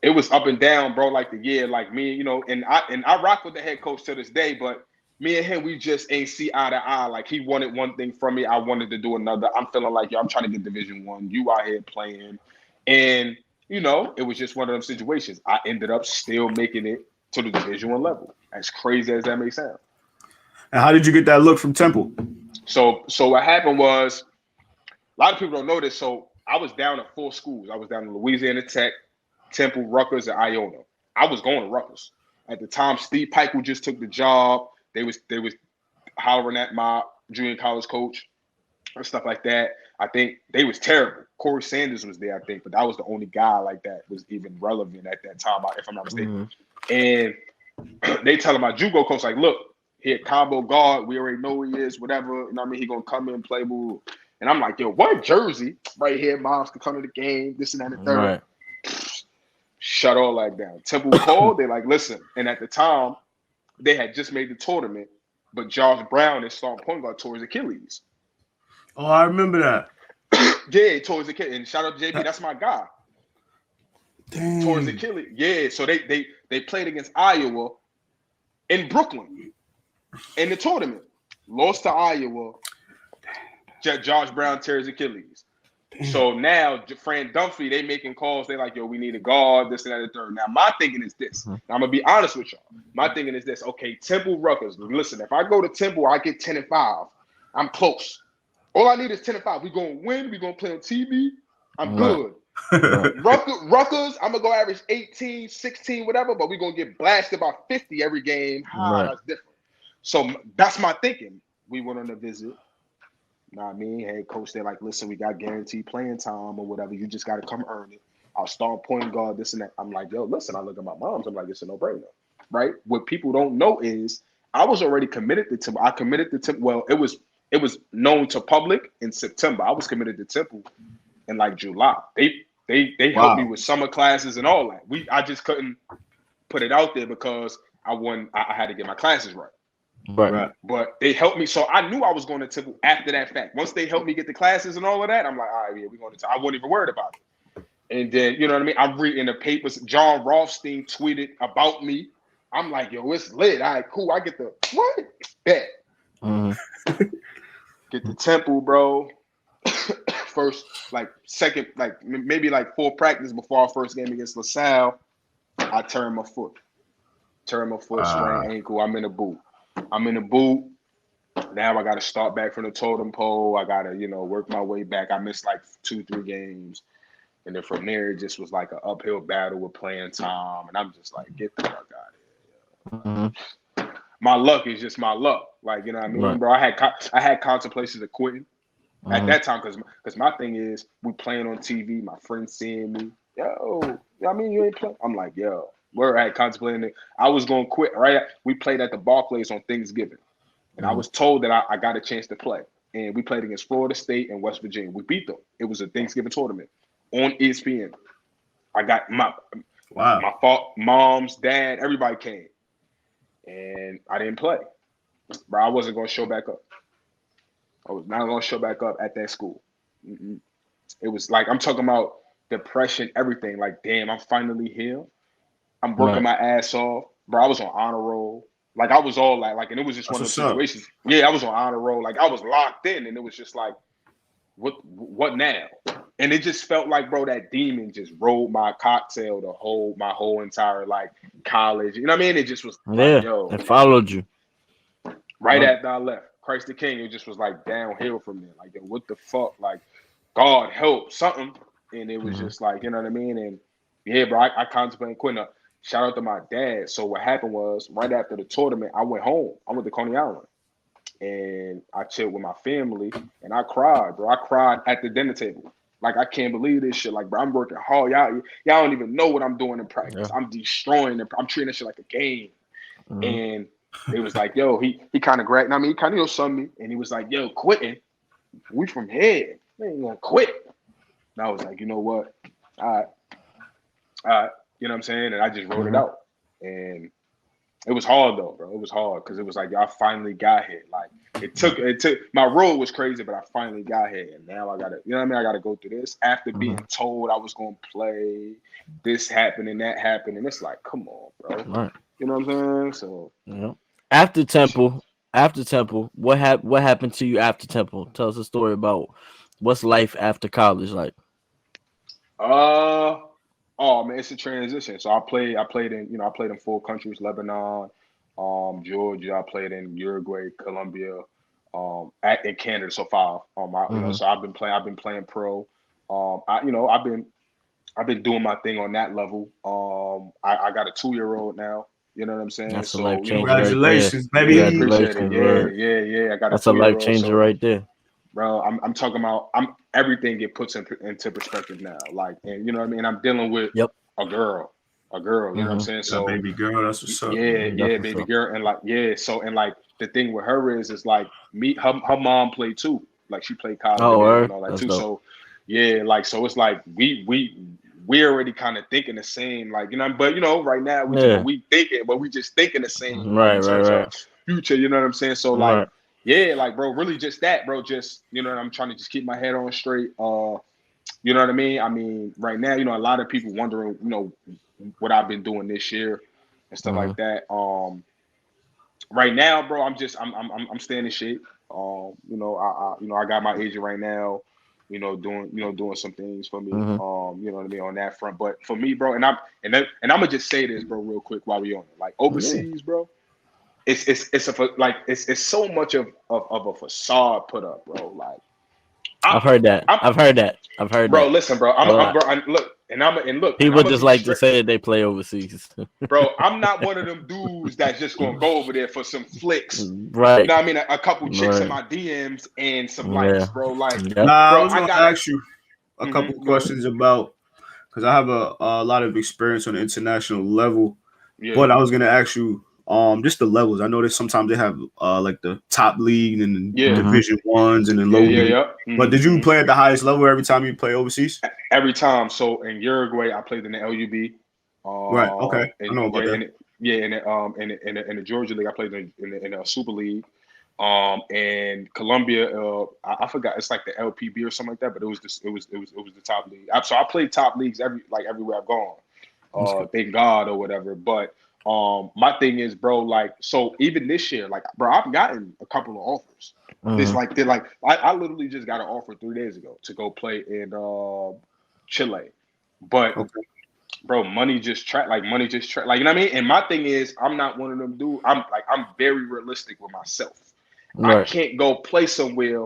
it was up and down, bro. Like the year, like me, you know, and I rock with the head coach to this day, but me and him, we just ain't see eye to eye. Like he wanted one thing from me, I wanted to do another. I'm feeling like, yo, I'm trying to get Division I. You out here playing, and you know, it was just one of them situations. I ended up still making it to the Division I level. As crazy as that may sound. And how did you get that look from Temple? So what happened was, a lot of people don't know this. So I was down at 4 schools. I was down in Louisiana Tech, Temple, Rutgers, and Iona. I was going to Rutgers. At the time, Steve Pike, who just took the job, they was hollering at my junior college coach and stuff like that. I think they was terrible. Corey Sanders was there, I think, but that was the only guy like that was even relevant at that time, if I'm not mistaken. And they telling my JUCO coach, like, look, he a combo guard. We already know who he is, whatever. You know what I mean? He going to come in, play ball. And I'm like, yo, what jersey right here? Moms can come to the game, this and that and the third. Right. Shut all that down. Temple called. They like, listen. And at the time, they had just made the tournament, but Josh Brown and starting point guard tore his Achilles. Oh, I remember that. Yeah, he tore his Achilles. And shout out to JB, that's my guy. Dang. Tore his Achilles. Yeah, so they played against Iowa in Brooklyn in the tournament. Lost to Iowa. Josh Brown tears Achilles. Damn. So now Fran Dunphy, they making calls. They like, yo, we need a guard, this and that and the third. Now my thinking is this. Now, I'm gonna be honest with y'all. My thinking is this. Okay, Temple Rutgers. Listen, if I go to Temple, I get 10-5. I'm close. All I need is 10-5. We gonna win. We gonna play on TV. I'm good. Rutgers, I'm gonna go average 18, 16, whatever. But we gonna get blasted by 50 every game. That's different. So that's my thinking. We went on a visit. Know what I mean? Head coach, they're like, listen, we got guaranteed playing time or whatever. You just got to come earn it. I'll start point guard, this and that. I'm like, yo, listen, I look at my moms. I'm like, it's a no-brainer, right? What people don't know is I was already committed to Temple. I committed to Temple. Well, it was known to public in September. I was committed to Temple in like July. They helped me with summer classes and all that. I just couldn't put it out there because I had to get my classes right. Right. But they helped me. So I knew I was going to Temple after that fact. Once they helped me get the classes and all of that, I'm like, all right, yeah, we're going to I wasn't even worried about it. And then, you know what I mean? I'm reading the papers. John Rothstein tweeted about me. I'm like, yo, it's lit. All right, cool. I get the what? Bet. Get to Temple, bro. First, second, maybe 4 practice before our first game against LaSalle, I turned my foot, sprained ankle. I'm in a boot. Now I got to start back from the totem pole. I got to, work my way back. I missed 2-3 games. And then from there, it just was like an uphill battle with playing time. And I'm just like, get the fuck out of here. My luck is just my luck. You know what I mean, bro? I had contemplations of quitting at that time because my thing is we playing on TV. My friends seeing me. Yo, I mean, you ain't playing. I'm like, yo, where I had contemplating it. I was going to quit, right? We played at the Barclays on Thanksgiving. And I was told that I got a chance to play. And we played against Florida State and West Virginia. We beat them. It was a Thanksgiving tournament on ESPN. I got my mom's, dad, everybody came. And I didn't play. Bro, I wasn't going to show back up. I was not going to show back up at that school. It was I'm talking about depression, everything. Damn, I'm finally here. I'm working my ass off. Bro, I was on honor roll. I was all and it was just one of those situations. Yeah, I was on honor roll. I was locked in, and it was just what now? And it just felt bro, that demon just rolled my cocktail my whole entire college. You know what I mean? It just was yo. It followed you. Right after I left. Christ the King, it just was downhill from there. Yo, what the fuck? God help, something. And it was just you know what I mean? And yeah, bro, I contemplated quitting. Shout out to my dad. So what happened was right after the tournament, I went home. I went to Coney Island. And I chilled with my family. And I cried, bro. I cried at the dinner table. I can't believe this shit. Bro, I'm working hard. Y'all don't even know what I'm doing in practice. Yeah. I'm destroying it. I'm treating this shit like a game. And it was yo, he kind of grabbed. I mean, he kind of sunned me. And he was yo, quitting. We from here. We ain't gonna quit. And I was you know what? All right. You know what I'm saying? And I just wrote it out. And it was hard though, bro. It was hard because it was I finally got here. It took my road was crazy, but I finally got here. And now I gotta, you know what I mean? I gotta go through this after being told I was gonna play. This happened and that happened. And it's come on, bro. Right. You know what I'm saying? So after Temple, what happened to you after Temple? Tell us a story about what's life after college like. Oh man, it's a transition. So I played in 4 countries: Lebanon, Georgia. I played in Uruguay, Colombia, in Canada. So 5. So I've been playing pro. I've been doing my thing on that level. I got a 2-year-old now. You know what I'm saying? That's a life changer. Congratulations, right baby. Appreciate it. Yeah. I got That's a life changer right there. Bro, I'm talking about everything get puts into perspective now. And you know what I mean? I'm dealing with a girl, you know what I'm saying? So baby girl, that's what's up. Yeah, baby girl. And so the thing with her is me, her mom played too. She played college and all that too. Dope. So yeah, so it's we already kind of thinking the same, but right now we thinking, but we just thinking the same. Right. Future, you know what I'm saying? So bro, really just that, bro. Just I'm trying to just keep my head on straight. You know what I mean? I mean, right now, a lot of people wondering, what I've been doing this year and stuff like that. Right now, bro, I'm staying in shape. I got my agent right now, doing some things for me. You know what I mean on that front. But for me, bro, and I'm gonna just say this, bro, real quick while we on it. Overseas, bro. It's so much of a facade put up, bro. I've heard that. I've heard that. Bro, listen, bro. Look. People just like to say that they play overseas. Bro, I'm not one of them dudes that's just gonna go over there for some flicks. Right. You know what I mean? A couple chicks in my DMs and some likes, bro. I was gonna ask you a couple questions about because I have a lot of experience on the international level. Yeah. But I was gonna ask you just the levels. I know that sometimes they have the top league and Division 1s and then low league. Yeah. But did you play at the highest level every time you play overseas? Every time. So in Uruguay, I played in the LUB. Right. Okay. I know about that. In the Georgia League, I played in a Super League. And Colombia, I forgot. It's like the LPB or something like that. But it was the top league. So I played top leagues everywhere I've gone. Thank God or whatever. But my thing is, bro, so even this year, bro, I've gotten a couple of offers. This like they're like I literally just got an offer 3 days ago to go play in Chile, but bro, money just track like you know what I mean. And my thing is, I'm not one of them dudes. I'm very realistic with myself. Right. I can't go play somewhere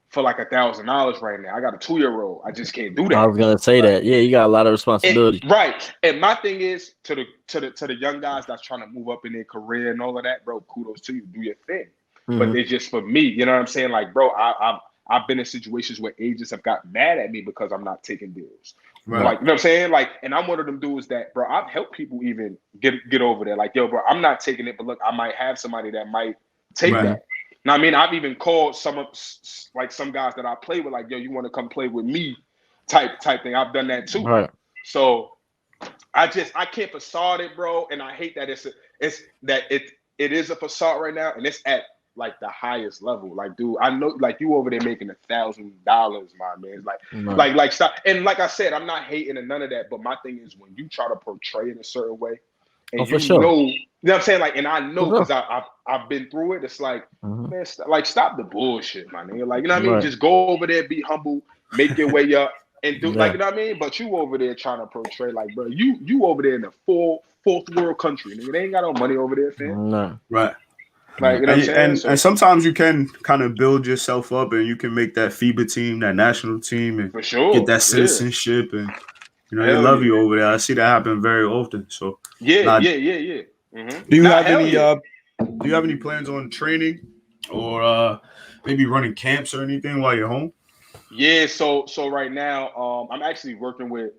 for like $1,000 right now. I got a 2-year-old. I just can't do that. I was gonna say that. Yeah, you got a lot of responsibility. Right. And my thing is to the young guys that's trying to move up in their career and all of that, bro. Kudos to you. Do your thing. But it's just for me. You know what I'm saying? Like, bro, I've been in situations where agents have got mad at me because I'm not taking deals. Right. Like, you know what I'm saying? Like, and I'm one of them dudes that, bro, I've helped people even get over there. Like, yo, bro, I'm not taking it, but look, I might have somebody that might take that. Now, I mean, I've even called some guys that I play with, like, yo, you want to come play with me type thing. I've done that too. Right. So I can't facade it, bro. And I hate that it is a facade right now, and it's at like the highest level. Like, dude, I know, like, you over there making $1,000, my man. Like stop. And like I said, I'm not hating and none of that. But my thing is, when you try to portray in a certain way, and you know what I'm saying? Like, and I know because I've been through it. It's like, man, stop the bullshit, my nigga. Like, you know what I mean? Just go over there, be humble, make your way up, and do like, you know what I mean? But you over there trying to portray, like, bro, you over there in a fourth world country, nigga. They ain't got no money over there, fam. No. Right. Like, you know what I'm saying? And sometimes you can kind of build yourself up, and you can make that FIBA team, that national team, and for sure get that citizenship, and you know they love you over there. I see that happen very often. So yeah. Do you have any plans on training or maybe running camps or anything while you're home? Yeah. So right now, I'm actually working with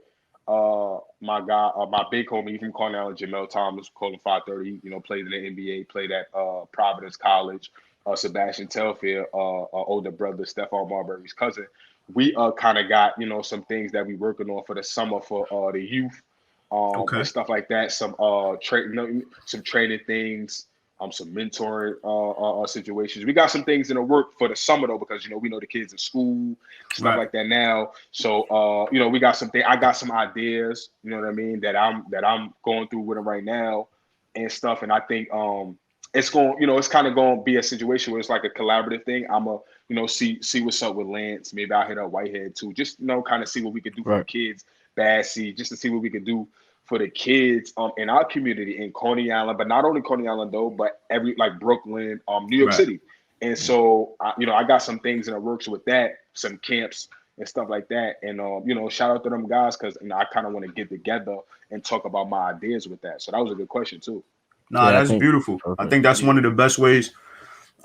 my guy, my big homie from Coney Island, Jamel Thomas, called him 530. You know, played in the NBA, played at Providence College. Sebastian Telfair, older brother, Stephon Marbury's cousin. We kind of got, you know, some things that we working on for the summer for the youth, and stuff like that. Some training things, some mentoring situations. We got some things in the work for the summer though, because you know we know the kids in school, stuff like that now. So you know, we got something. I got some ideas, you know what I mean, that I'm going through with them right now and stuff. And I think it's going, you know, it's kind of going to be a situation where it's like a collaborative thing. I'm a, you know, see what's up with Lance. Maybe I'll hit up Whitehead too. Just, you know, kind of see what we could do for the kids. Bad Seed, just to see what we could do for the kids in our community in Coney Island, but not only Coney Island though, but every like Brooklyn, New York City. And so, you know, I got some things in the works with that, some camps and stuff like that. And, you know, shout out to them guys because, you know, I kind of want to get together and talk about my ideas with that. So that was a good question too. No, that's beautiful. I think that's one of the best ways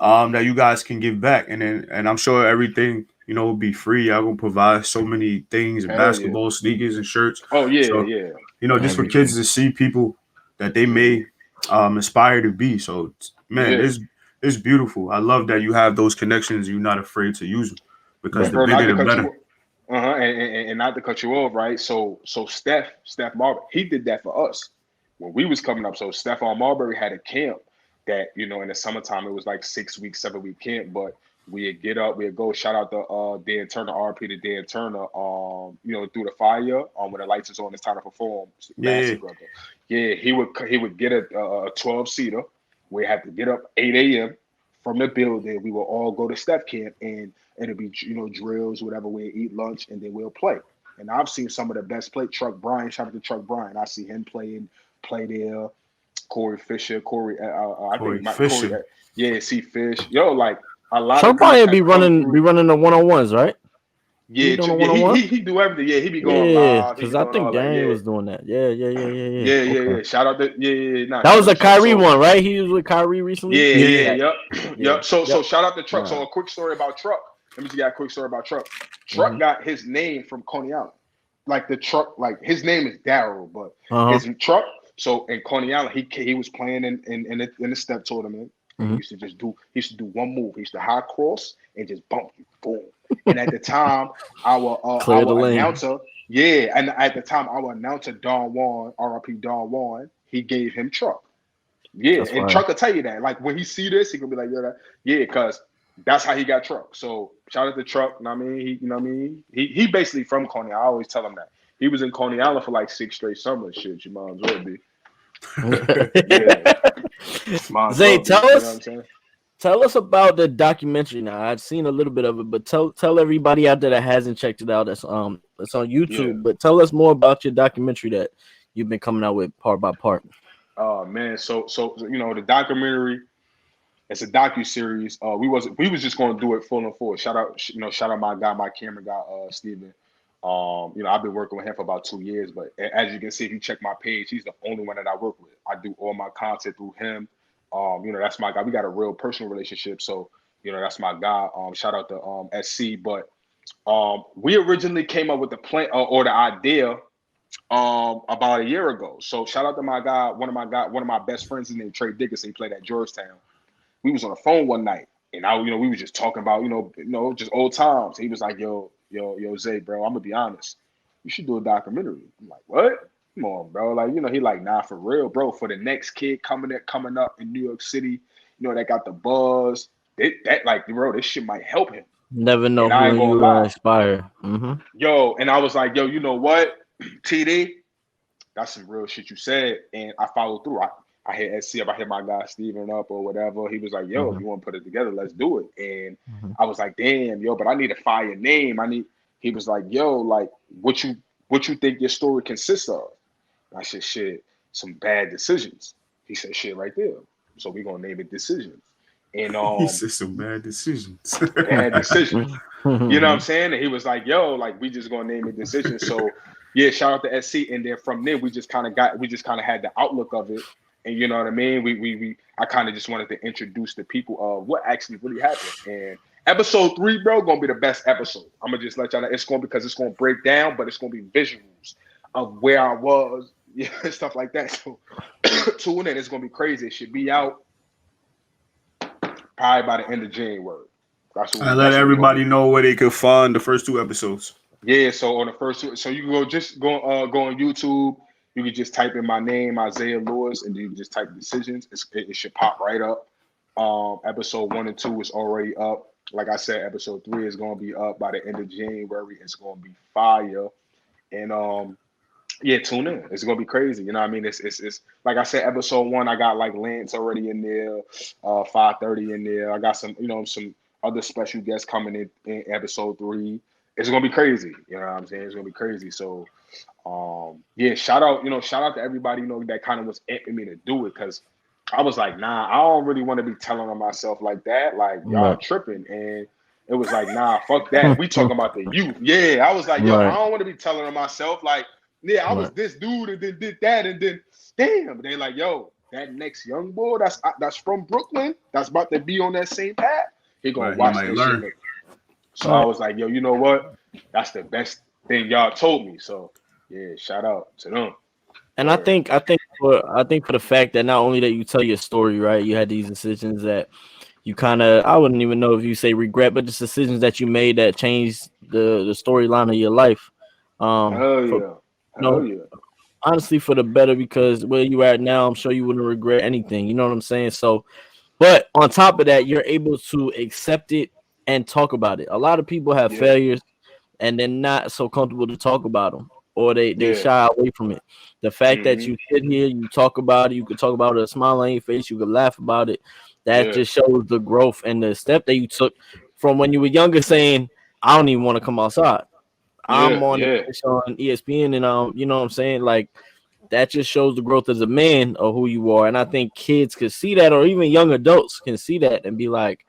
that you guys can give back. And I'm sure everything, you know, will be free. I will provide so many things, basketball, sneakers, and shirts. Oh, yeah, so, yeah. You know, just for kids to see people that they may aspire to be. So, man, it's beautiful. I love that you have those connections. You're not afraid to use them because the bigger, the better. And not to cut you off, right? So Steph Marbury, he did that for us when we was coming up. So Stephon Marbury had a camp that, you know, in the summertime, it was like 6-week, 7-week camp, but we'd get up, we'd go shout out to Dan Turner, RP to Dan Turner, you know, through the fire, when the lights is on, it's time to perform. Massive brother. Yeah, he would get a 12-seater. We had to get up 8 a.m. from the building. We would all go to Steph camp, and it'll be, you know, drills, whatever. We eat lunch, and then we'll play. And I've seen some of the best play. Truck Bryan, shout out to Truck Bryan. I see him play there. Corey Fisher, I think Fisher. C Fish. Yo, like a lot. Truck Bryan be running the 1-on-1s, right? Yeah, he do everything. Yeah, he be going live. Because I think Daniel was doing that. Yeah. Shout out to that was a Kyrie one, right? He was with Kyrie recently. Yep. So shout out to Truck. So a quick story about Truck. Let me just get a quick story about Truck. Truck got his name from Coney Island. Like the Truck, like his name is Daryl, but his Truck. So in Coney Island, he was playing in the step tournament. He used to do one move. He used to high cross and just bump you, boom. And at the time, our announcer, Don Juan, RIP Don Juan, he gave him Truck. Yeah, that's and fine. Truck will tell you that. Like when he see this, he gonna be like, because that's how he got Truck. So shout out to Truck. You know what I mean? He basically from Coney. I always tell him that. He was in Coney Island for like 6 straight summers. Shit, you might as well be. Zay, tell Tell us about the documentary now. I've seen a little bit of it, but tell everybody out there that hasn't checked it out. It's on YouTube. But tell us more about your documentary that you've been coming out with part by part. Oh man, so the documentary, it's a docu-series. We was just going to do it full and full. Shout out my guy, my camera guy, Steven. I've been working with him for about 2 years, but as you can see, if you check my page, he's the only one that I work with. I do all my content through him. That's my guy. We got a real personal relationship, so that's my guy. Shout out to SC. But we originally came up with the plan or the idea about a year ago. So shout out to my guy, one of my best friends, his name Trey Dickinson. He played at Georgetown. We was on the phone one night, and we was just talking about just old times. He was like, yo, Zay, bro, I'm gonna be honest. You should do a documentary. I'm like, what? Come on, bro. Like, he like, nah, for real, bro. For the next kid coming up in New York City, that got the buzz. This shit might help him. Never know who you will inspire. Mm-hmm. Yo, and I was like, yo, you know what, TD? That's some real shit you said, and I followed through. I hit SC up, I hit my guy Steven up or whatever. He was like, yo, if you want to put it together, let's do it. And I was like, damn, yo, but I need a fire name. He was like, yo, like, what you think your story consists of? I said, shit, some bad decisions. He said, shit, right there. So we're gonna name it Decisions. And he said some bad decisions. Bad decisions. You know what I'm saying? And he was like, yo, like, we just gonna name it Decisions. So yeah, shout out to SC. And then from there, we just kind of had the outlook of it. And you know what I mean? I kind of just wanted to introduce the people of what actually really happened. And episode 3, bro, gonna be the best episode. I'm gonna just let y'all know it's gonna break down, but it's gonna be visuals of where I was, stuff like that. So tune in, it's gonna be crazy. It should be out probably by the end of January. I let everybody know where they can find the first 2 episodes. Yeah, so on the first 2, so you can go on YouTube. You can just type in my name, Isaiah Lewis, and you can just type Decisions. It should pop right up. Episode 1 and 2 is already up. Like I said, episode 3 is going to be up by the end of January. It's going to be fire. And tune in. It's going to be crazy. You know what I mean? It's like I said, episode 1, I got like Lance already in there, 530 in there. I got some other special guests coming in episode 3. It's going to be crazy. You know what I'm saying? It's going to be crazy. So, shout out to everybody, that kind of was amping me to do it, because I was like, nah, I don't really want to be telling on myself like that. Like, y'all tripping. And it was like, nah, fuck that. We talking about the youth. Yeah, I was like, yo, I don't want to be telling on myself. Like, yeah, I was this dude and then did that and then damn. They like, yo, that next young boy that's from Brooklyn, that's about to be on that same path. He gonna watch that shit. So I was like, yo, you know what? That's the best thing y'all told me. So yeah, shout out to them. And I think for the fact that not only that you tell your story, right, you had these decisions that you kind of, I wouldn't even know if you say regret, but just decisions that you made that changed the storyline of your life. Honestly, for the better, because where you at now, I'm sure you wouldn't regret anything. You know what I'm saying? So, but on top of that, you're able to accept it and talk about it. A lot of people have failures and they're not so comfortable to talk about them, or they shy away from it. The fact that you sit here, you talk about it, you could talk about it with a smile on your face, you could laugh about it. That just shows the growth and the step that you took from when you were younger, saying, I don't even want to come outside. I'm on ESPN, and you know what I'm saying? Like, that just shows the growth as a man of who you are. And I think kids could see that, or even young adults can see that and be like,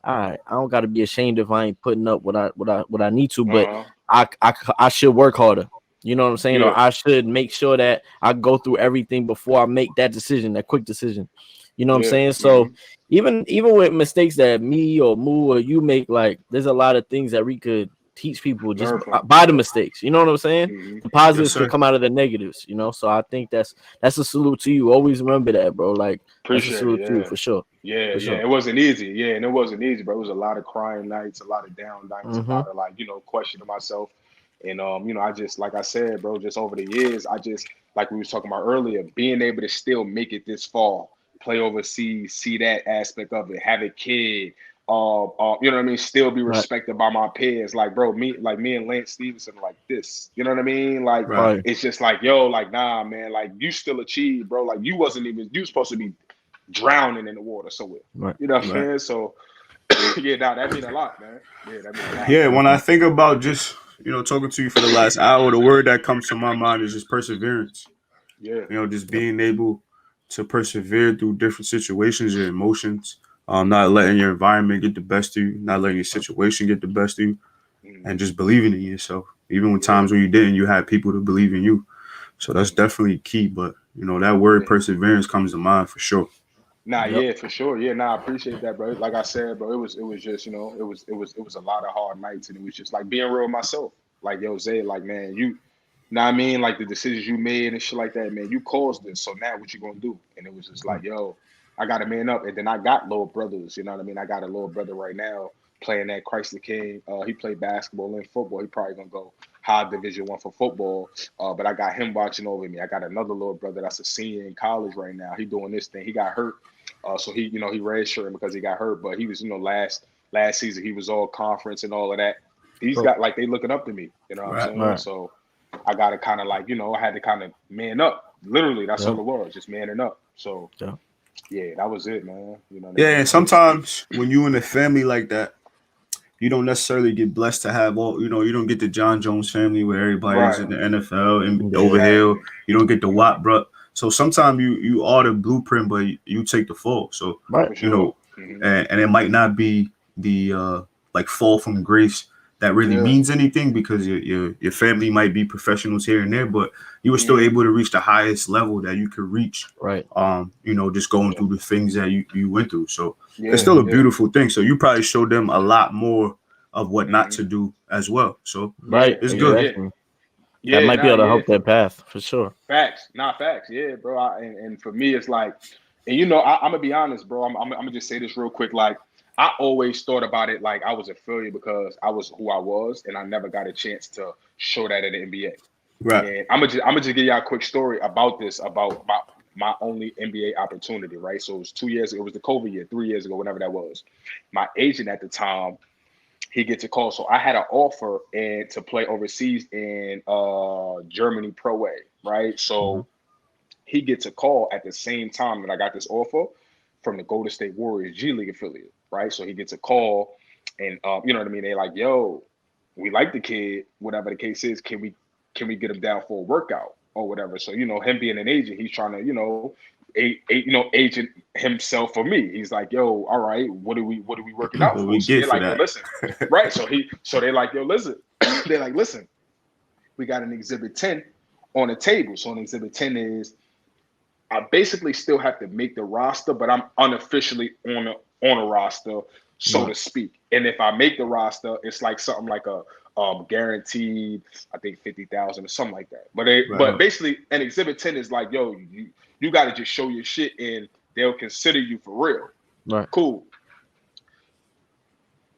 all right, I don't got to be ashamed if I ain't putting up what I need to, but I should work harder. You know what I'm saying? Or I should make sure that I go through everything before I make that decision, that quick decision. You know what I'm saying? So even with mistakes that me or Moo or you make, like, there's a lot of things that we could teach people just by the mistakes. You know what I'm saying? The positives could come out of the negatives, so I think that's a salute to you. Always remember that, bro. Like, appreciate that's a salute to you for sure. Yeah, it wasn't easy. Yeah, and it wasn't easy, bro. It was a lot of crying nights, a lot of down nights, a lot of questioning myself. And I just, like I said, bro, just over the years, I just, like we was talking about earlier, being able to still make it this far, play overseas, see that aspect of it, have a kid, you know what I mean, still be respected by my peers. Like, bro, me and Lance Stephenson, like this, you know what I mean? Like, it's just like, yo, like, nah, man, like, you still achieved, bro. Like, you were supposed to be drowning in the water somewhere. Right. You know what I'm saying? So yeah, that mean a lot, man. Yeah, that mean a lot. Yeah, when I think about just talking to you for the last hour, the word that comes to my mind is just perseverance. Yeah. Just being able to persevere through different situations, your emotions, not letting your environment get the best of you, not letting your situation get the best of you, and just believing in yourself. Even when times when you didn't, you had people to believe in you. So that's definitely key. But that word perseverance comes to mind for sure. Nah, yeah, for sure. Yeah, nah, I appreciate that, bro. Like I said, bro, it was just, it was a lot of hard nights, and it was just like being real with myself. Like, yo, Zay, like, man, you know what I mean? Like the decisions you made and shit like that, man, you caused this. So now what you gonna do? And it was just like, yo, I gotta man up. And then I got little brothers, you know what I mean? I got a little brother right now playing at Christ the King. He played basketball and football. He probably gonna go high Division I for football. But I got him watching over me. I got another little brother that's a senior in college right now. He doing this thing. He got hurt. So he redshirted because he got hurt. But he was, last season he was all conference and all of that. These got like they looking up to me. You know what I'm saying? Right. So I got to kind of like, I had to kind of man up. Literally, that's all it was, just manning up. So, yeah, that was it, man. And sometimes when you in a family like that, you don't necessarily get blessed to have all, you don't get the John Jones family where everybody's in the NFL and over here. You don't get the Watt, bro. So sometimes you are the blueprint, but you take the fall. So, and it might not be the like fall from grace that really means anything because your family might be professionals here and there, but you were still able to reach the highest level that you could reach. Right. Just going through the things that you went through. So it's still a beautiful thing. So you probably showed them a lot more of what not to do as well. So it's good. That might be able to help their path for sure. Facts. Yeah, bro. And for me, it's like, and I'm gonna be honest, bro. I'm gonna just say this real quick. Like, I always thought about it like I was a failure because I was who I was, and I never got a chance to show that at the NBA. Right. And I'm gonna just give y'all a quick story about this, about my only NBA opportunity. Right. So it was 2 years. It was the COVID year, 3 years ago, whenever that was. My agent at the time, he gets a call. So I had an offer and to play overseas in Germany Pro A, right? So he gets a call at the same time that I got this offer from the Golden State Warriors G League affiliate, right? So he gets a call and you know what I mean? They're like, yo, we like the kid, whatever the case is, can we get him down for a workout or whatever? So, him being an agent, he's trying to, agent himself for me. He's like, yo, all right, what are we working out for? So they're like, yo, listen, right? So they're like, yo, listen. They're like, listen, we got an Exhibit 10 on the table. So an Exhibit 10 is, I basically still have to make the roster, but I'm unofficially on a roster, so to speak. And if I make the roster, it's like something like a guaranteed, I think 50,000 or something like that. But basically, an Exhibit 10 is like, yo, you got to just show your shit and they'll consider you for real. Right. Cool.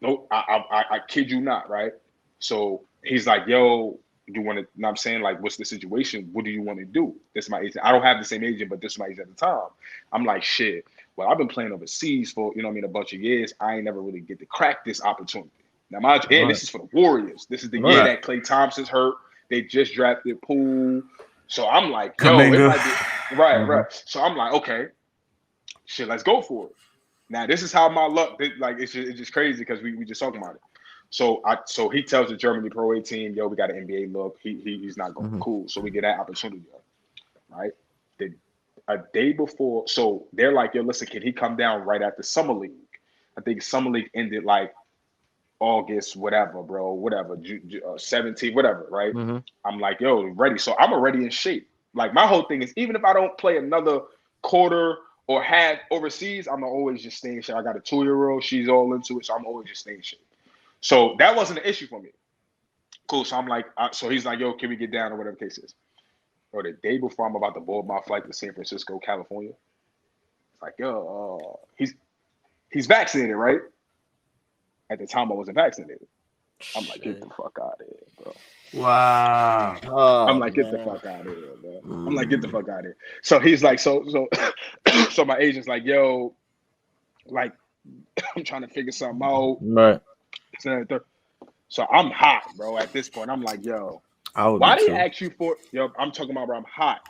No, I kid you not, right? So he's like, yo, you want to, you know what I'm saying? Like, what's the situation? What do you want to do? This is my agent. I don't have the same agent, but this is my agent at the time. I'm like, shit. Well, I've been playing overseas for, a bunch of years. I ain't never really get to crack this opportunity. Now, this is for the Warriors. This is the year that Klay Thompson's hurt. They just drafted Poole. So I'm like, yo, it might be right. So I'm like, okay, shit, let's go for it. Now, this is how my luck, it's just crazy because we just talking about it. So he tells the Germany Pro A team, yo, we got an NBA look. He's not going cool. So we get that opportunity, right? A day before, so they're like, yo, listen, can he come down right after Summer League? I think Summer League ended like August, whatever, 17, whatever, right? I'm like, yo, ready. So I'm already in shape. Like, my whole thing is, even if I don't play another quarter or half overseas, I'm always just staying in shape. I got a 2-year-old. She's all into it. So I'm always just staying in shape. So that wasn't an issue for me. Cool. So I'm like, so he's like, yo, can we get down or whatever the case is? Or the day before I'm about to board my flight to San Francisco, California. It's like, yo, he's vaccinated, right? At the time I wasn't vaccinated. I'm like, get the fuck out of here, bro. Wow. I'm like, get the fuck out of here, bro. I'm like, get the fuck out of here. So he's like, so my agent's like, yo, like, I'm trying to figure something out. Right. So I'm hot, bro. At this point, I'm like, yo, why they ask you for? Yo, I'm talking about, bro. I'm hot.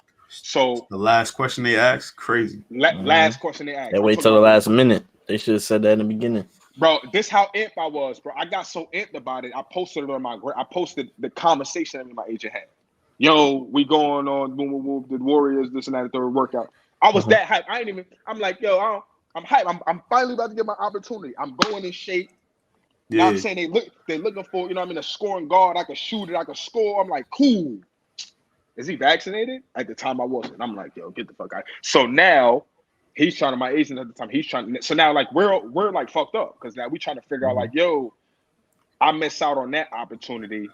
So the last question they asked, crazy. Last question they asked. They wait till the last minute. They should have said that in the beginning. Bro, this how amped I was, bro. I got so amped about it. I posted it on I posted the conversation that my agent had. Yo, we going on the Warriors, this and that, the third workout. I was that hype. I'm like, yo, I'm hype. I'm finally about to get my opportunity. I'm going in shape. Yeah. You know what I'm saying? They're looking for, you know what I mean, a scoring guard. I can shoot it, I can score. I'm like, cool. Is he vaccinated? At the time I wasn't. I'm like, yo, get the fuck out. So now he's trying to, my agent at the time, he's trying to, so now like we're like fucked up because now we trying to figure out like, yo, I miss out on that opportunity.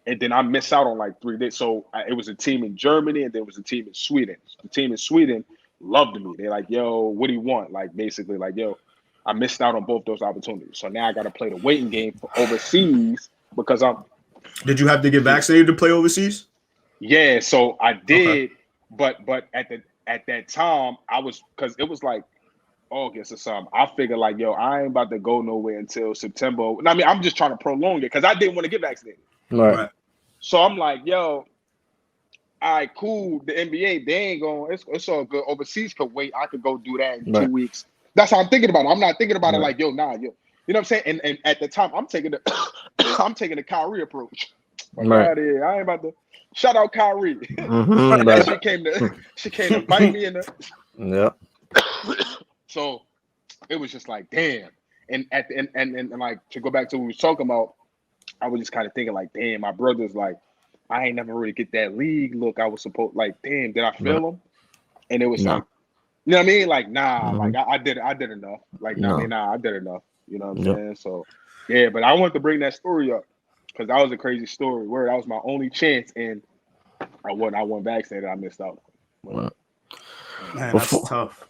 And then I miss out on like 3 days. So it was a team in Germany and there was a team in Sweden. The team in Sweden loved me. They're like, yo, what do you want? Like basically like, yo, I missed out on both those opportunities. So now I got to play the waiting game for overseas because I'm. Did you have to get vaccinated to play overseas? Yeah, so I did, but at that time I was, because it was like August or something. I figured like, yo, I ain't about to go nowhere until September. I mean, I'm just trying to prolong it because I didn't want to get vaccinated. Right. So I'm like, yo, all right, cool. The NBA, they ain't going. It's all good. Overseas could wait. I could go do that in 2 weeks. That's how I'm thinking about it. I'm not thinking about it like, yo, nah, yo. You know what I'm saying? And at the time, I'm taking the Kyrie approach. Like, out here, I ain't about to. Shout out Kyrie. She came to bite me in the. Yeah. So it was just like, damn. And at the and like to go back to what we was talking about, I was just kind of thinking like, damn, my brother's like, I ain't never really get that league look. I was supposed like, damn, did I feel him? And it was like, you know what I mean? Like, nah, like I did enough. Like, I did enough. You know what I'm saying? So yeah, but I wanted to bring that story up because that was a crazy story. Where that was my only chance, and I wasn't vaccinated. I missed out. Man, that's tough.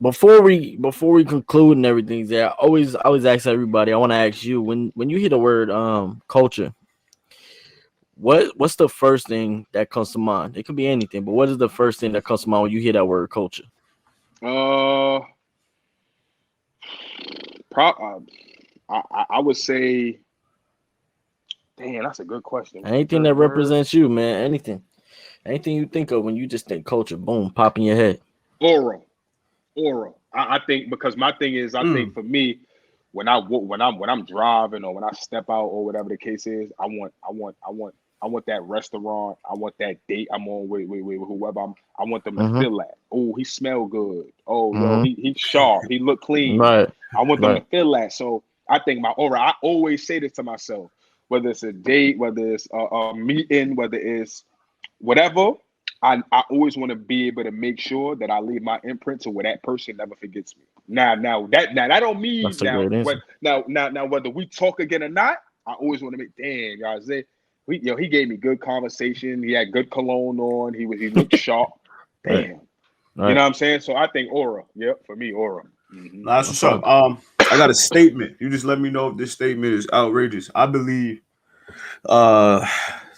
Before we conclude and everything, I always ask everybody. I want to ask you when you hear the word culture, what's the first thing that comes to mind? It could be anything, but what is the first thing that comes to mind when you hear that word culture? I would say, damn, that's a good question. Anything that represents you, man. Anything you think of when you just think culture, boom, pop in your head. Aura. I think because my thing is, I think for me, when I'm driving or when I step out or whatever the case is, I want that restaurant. I want that date I'm on with whoever I want them to feel that. Oh, he smell good. Oh, yo, he sharp. He look clean. Right. I want them to feel that. So I think my aura. I always say this to myself, whether it's a date, whether it's a meeting, whether it's whatever. I always want to be able to make sure that I leave my imprint to where that person never forgets me. Now that don't mean now whether we talk again or not. I always want to make guys. He gave me good conversation. He had good cologne on. He looked sharp. Damn. Right. You know what I'm saying? So I think aura. Yep, for me, aura. Mm-hmm. That's what's up. I got a statement. You just let me know if this statement is outrageous. I believe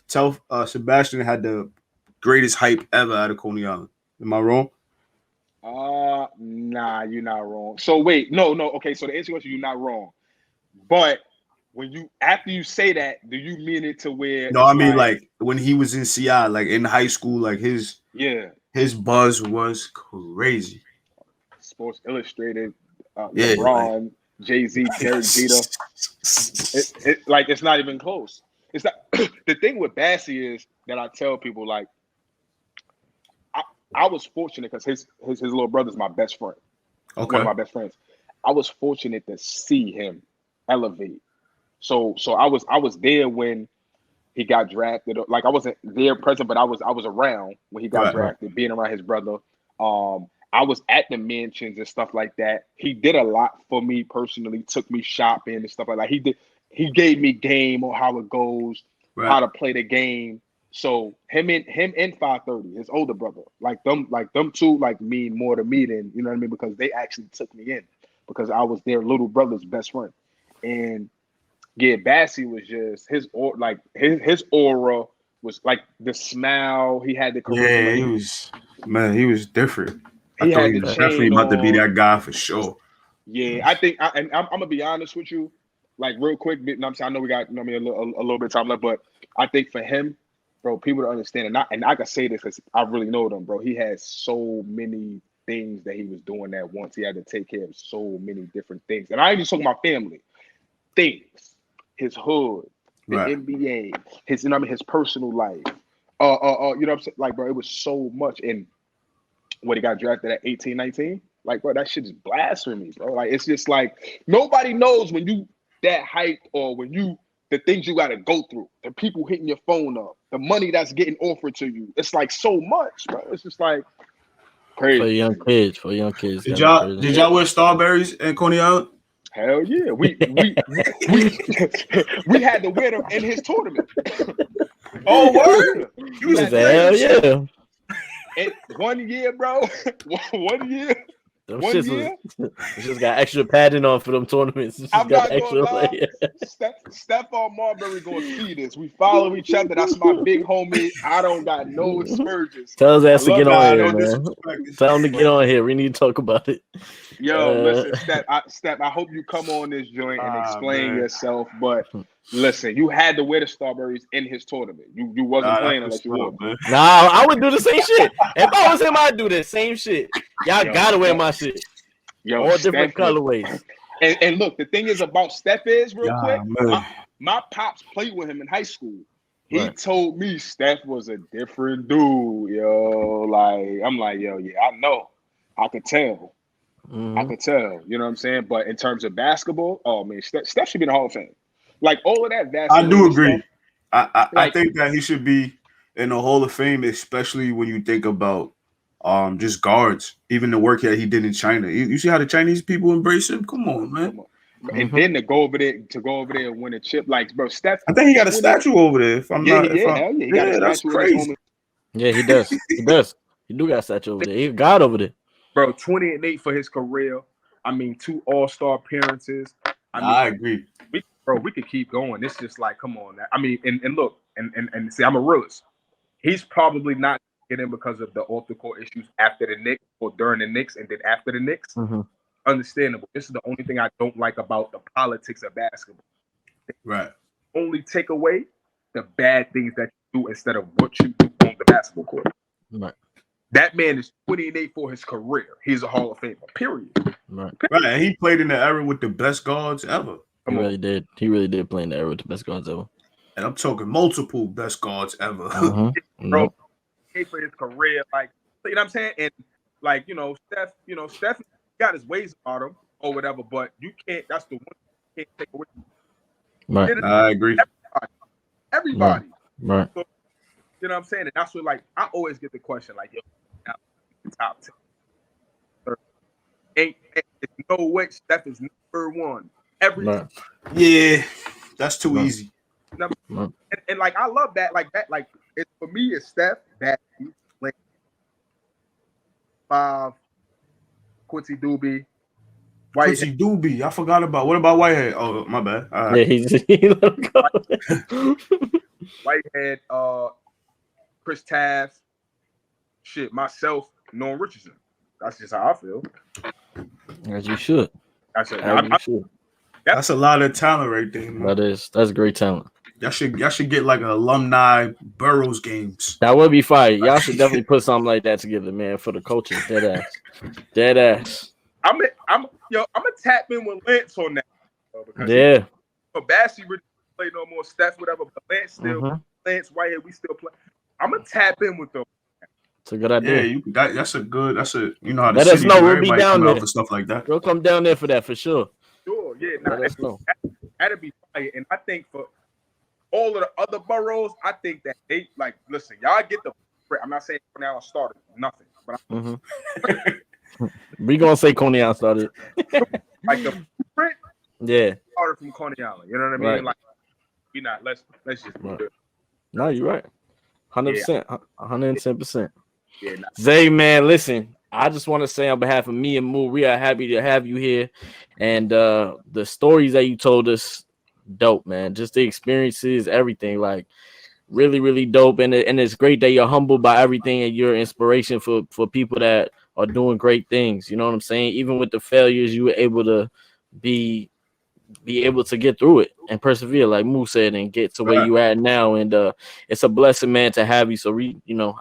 Sebastian had the greatest hype ever out of Coney Island. Am I wrong? Nah, you're not wrong. So wait, no. Okay, so the answer was you're not wrong. But after you say that, do you mean it to where? No, I mean like when he was in CI, like in high school, like his buzz was crazy. Sports Illustrated, LeBron, Jay-Z, Derek Jeter. It's not even close. It's not. The thing with Bassey is that I tell people like, I was fortunate because his little brother's my best friend. Okay. One of my best friends. I was fortunate to see him elevate. So I was there when he got drafted. Like I wasn't there present, but I was around when he got drafted, being around his brother. I was at the mansions and stuff like that. He did a lot for me personally, took me shopping and stuff like that. He gave me game on how it goes, how to play the game. So him and 530, his older brother, like them two, like mean more to me than, you know what I mean? Because they actually took me in because I was their little brother's best friend. And yeah, Bassey was just his aura was like the smile. He had the charisma. Yeah, he was different. I thought he was definitely about to be that guy for sure. Yeah, I think, I'm gonna be honest with you, like real quick. I know we got a little bit of time left, but I think for him, bro, people don't understand, and I can say this because I really know them, bro. He has so many things that he was doing at once. He had to take care of so many different things, and I ain't even talking about family things, his hood, the NBA, his his personal life, you know what I'm saying? Like, bro, it was so much. And when he got drafted at 18, 19, like, bro, that shit is blasphemy, bro. Like, it's just like nobody knows when you that hyped or when you the things you got to go through, the people hitting your phone up, the money that's getting offered to you. It's like so much, bro. It's just like crazy. For young kids. Did y'all wear Starberries in Coney Island? Hell yeah. We had to wear them in his tournament. Oh, word? Hell yeah. And 1 year, bro. 1 year. Them just got extra padding on for them tournaments. I'm not gonna lie. Stephon Marbury gonna see this. We follow each other. That's my big homie. I don't got no aspersions. Tell his ass to get on here, man. Tell him to get on here. We need to talk about it. Yo, listen, Steph, I hope you come on this joint and explain yourself. But listen, you had to wear the Starberries in his tournament. You wasn't playing unless you won. Nah, I would do the same shit. If I was him, I'd do the same shit. Y'all gotta wear my shit. Yo, all different colorways. And look, the thing is about Steph is real quick. My pops played with him in high school. He told me Steph was a different dude, yo. Like, I'm like, yo, yeah, I know. I could tell. Mm-hmm. I could tell. You know what I'm saying? But in terms of basketball, oh man, Steph should be in the Hall of Fame. Like all of that basketball. I do agree. I think that he should be in the Hall of Fame, especially when you think about just guards. Even the work that he did in China. You see how the Chinese people embrace him? Come on, man. And then to go over there and win a chip, like, bro, Steph. I think he got a statue over there. If I'm not, he got a that's statue. crazy. Yeah, he does. He do got a statue over there. He's God over there. Bro, 20-8 for his career. I mean, 2 All-Star appearances. I agree. We could keep going. It's just like, come on. I mean, and look, and see, I'm a realist. He's probably not getting because of the off-the-court issues after the Knicks or during the Knicks and then after the Knicks. Mm-hmm. Understandable. This is the only thing I don't like about the politics of basketball. Right. Only take away the bad things that you do instead of what you do on the basketball court. Right. That man is 20-8 for his career. He's a Hall of Famer, period. Right. And he played in the era with the best guards ever. He really did. He really did play in the era with the best guards ever. And I'm talking multiple best guards ever. Mm-hmm. Bro, for his career, like, you know what I'm saying? And like, Steph got his ways about him or whatever, but you can't, that's the one you can't take away. Right. I agree. Everybody. Right. So, you know what I'm saying? And that's what, like, I always get the question, like, yo, top 10. Ain't no way Steph is number one. Right. Yeah, that's too easy. And like, I love that. Like, it's for me, it's Steph, that, like, 5, Quincy Doobie, Quincy Doobie. I forgot about. What about Whitehead? Oh, my bad. Yeah, he let him go. Whitehead, Chris Taft, myself, Norm Richardson. That's just how I feel. As you should. That's a lot of talent right there, man. That's great talent. Y'all should get like an alumni Burroughs games. That would be fire. Y'all should definitely put something like that together, man, for the coaching. Dead ass. I'm gonna tap in with Lance on that. Yeah. Bassie really play no more Steph, whatever, but Lance still, Lance Whitehead, we still play. I'm gonna tap in with them. It's a good idea. Yeah, that's a you know how to let us know. We'll be down there for stuff like that. We'll come down there for that for sure. Sure, yeah. That'd be fire. And I think for all of the other boroughs, I think that they like listen, y'all get the I'm not saying Coney Island started nothing, but we gonna say Coney Island started. Like the print started from Coney Island. You know what I mean? Right. Like we not let's just do it. No, you're right. 100%. 110%. Yeah, Zay, man, listen. I just want to say on behalf of me and Moo, we are happy to have you here. And the stories that you told us, dope, man. Just the experiences, everything, like really, really dope. And it's great that you're humbled by everything and you're inspiration for people that are doing great things. You know what I'm saying? Even with the failures, you were able to be be able to get through it and persevere, like Moo said, and get to where you at now. And it's a blessing, man, to have you. So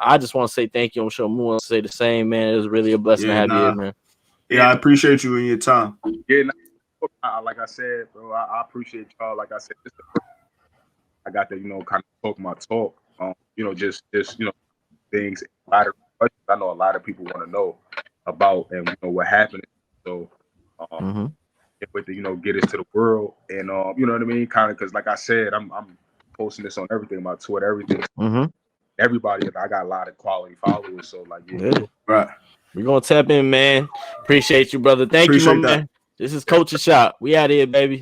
I just want to say thank you. I'm sure Moo wants to say the same, man. It's really a blessing to have you here, man. Yeah, I appreciate you and your time. Yeah, like I said, bro, I appreciate y'all. Like I said, I got to, kind of talk my talk. Just things. I know a lot of people want to know about and what happened. So, with the get it to the world, and you know what I mean, kind of, because like I said, I'm posting this on everything, my Twitter, everything. Everybody, I got a lot of quality followers, so like, right. We're gonna tap in, man. Appreciate you, brother. Thank you, my man. This is Culture Shop. We out here, baby.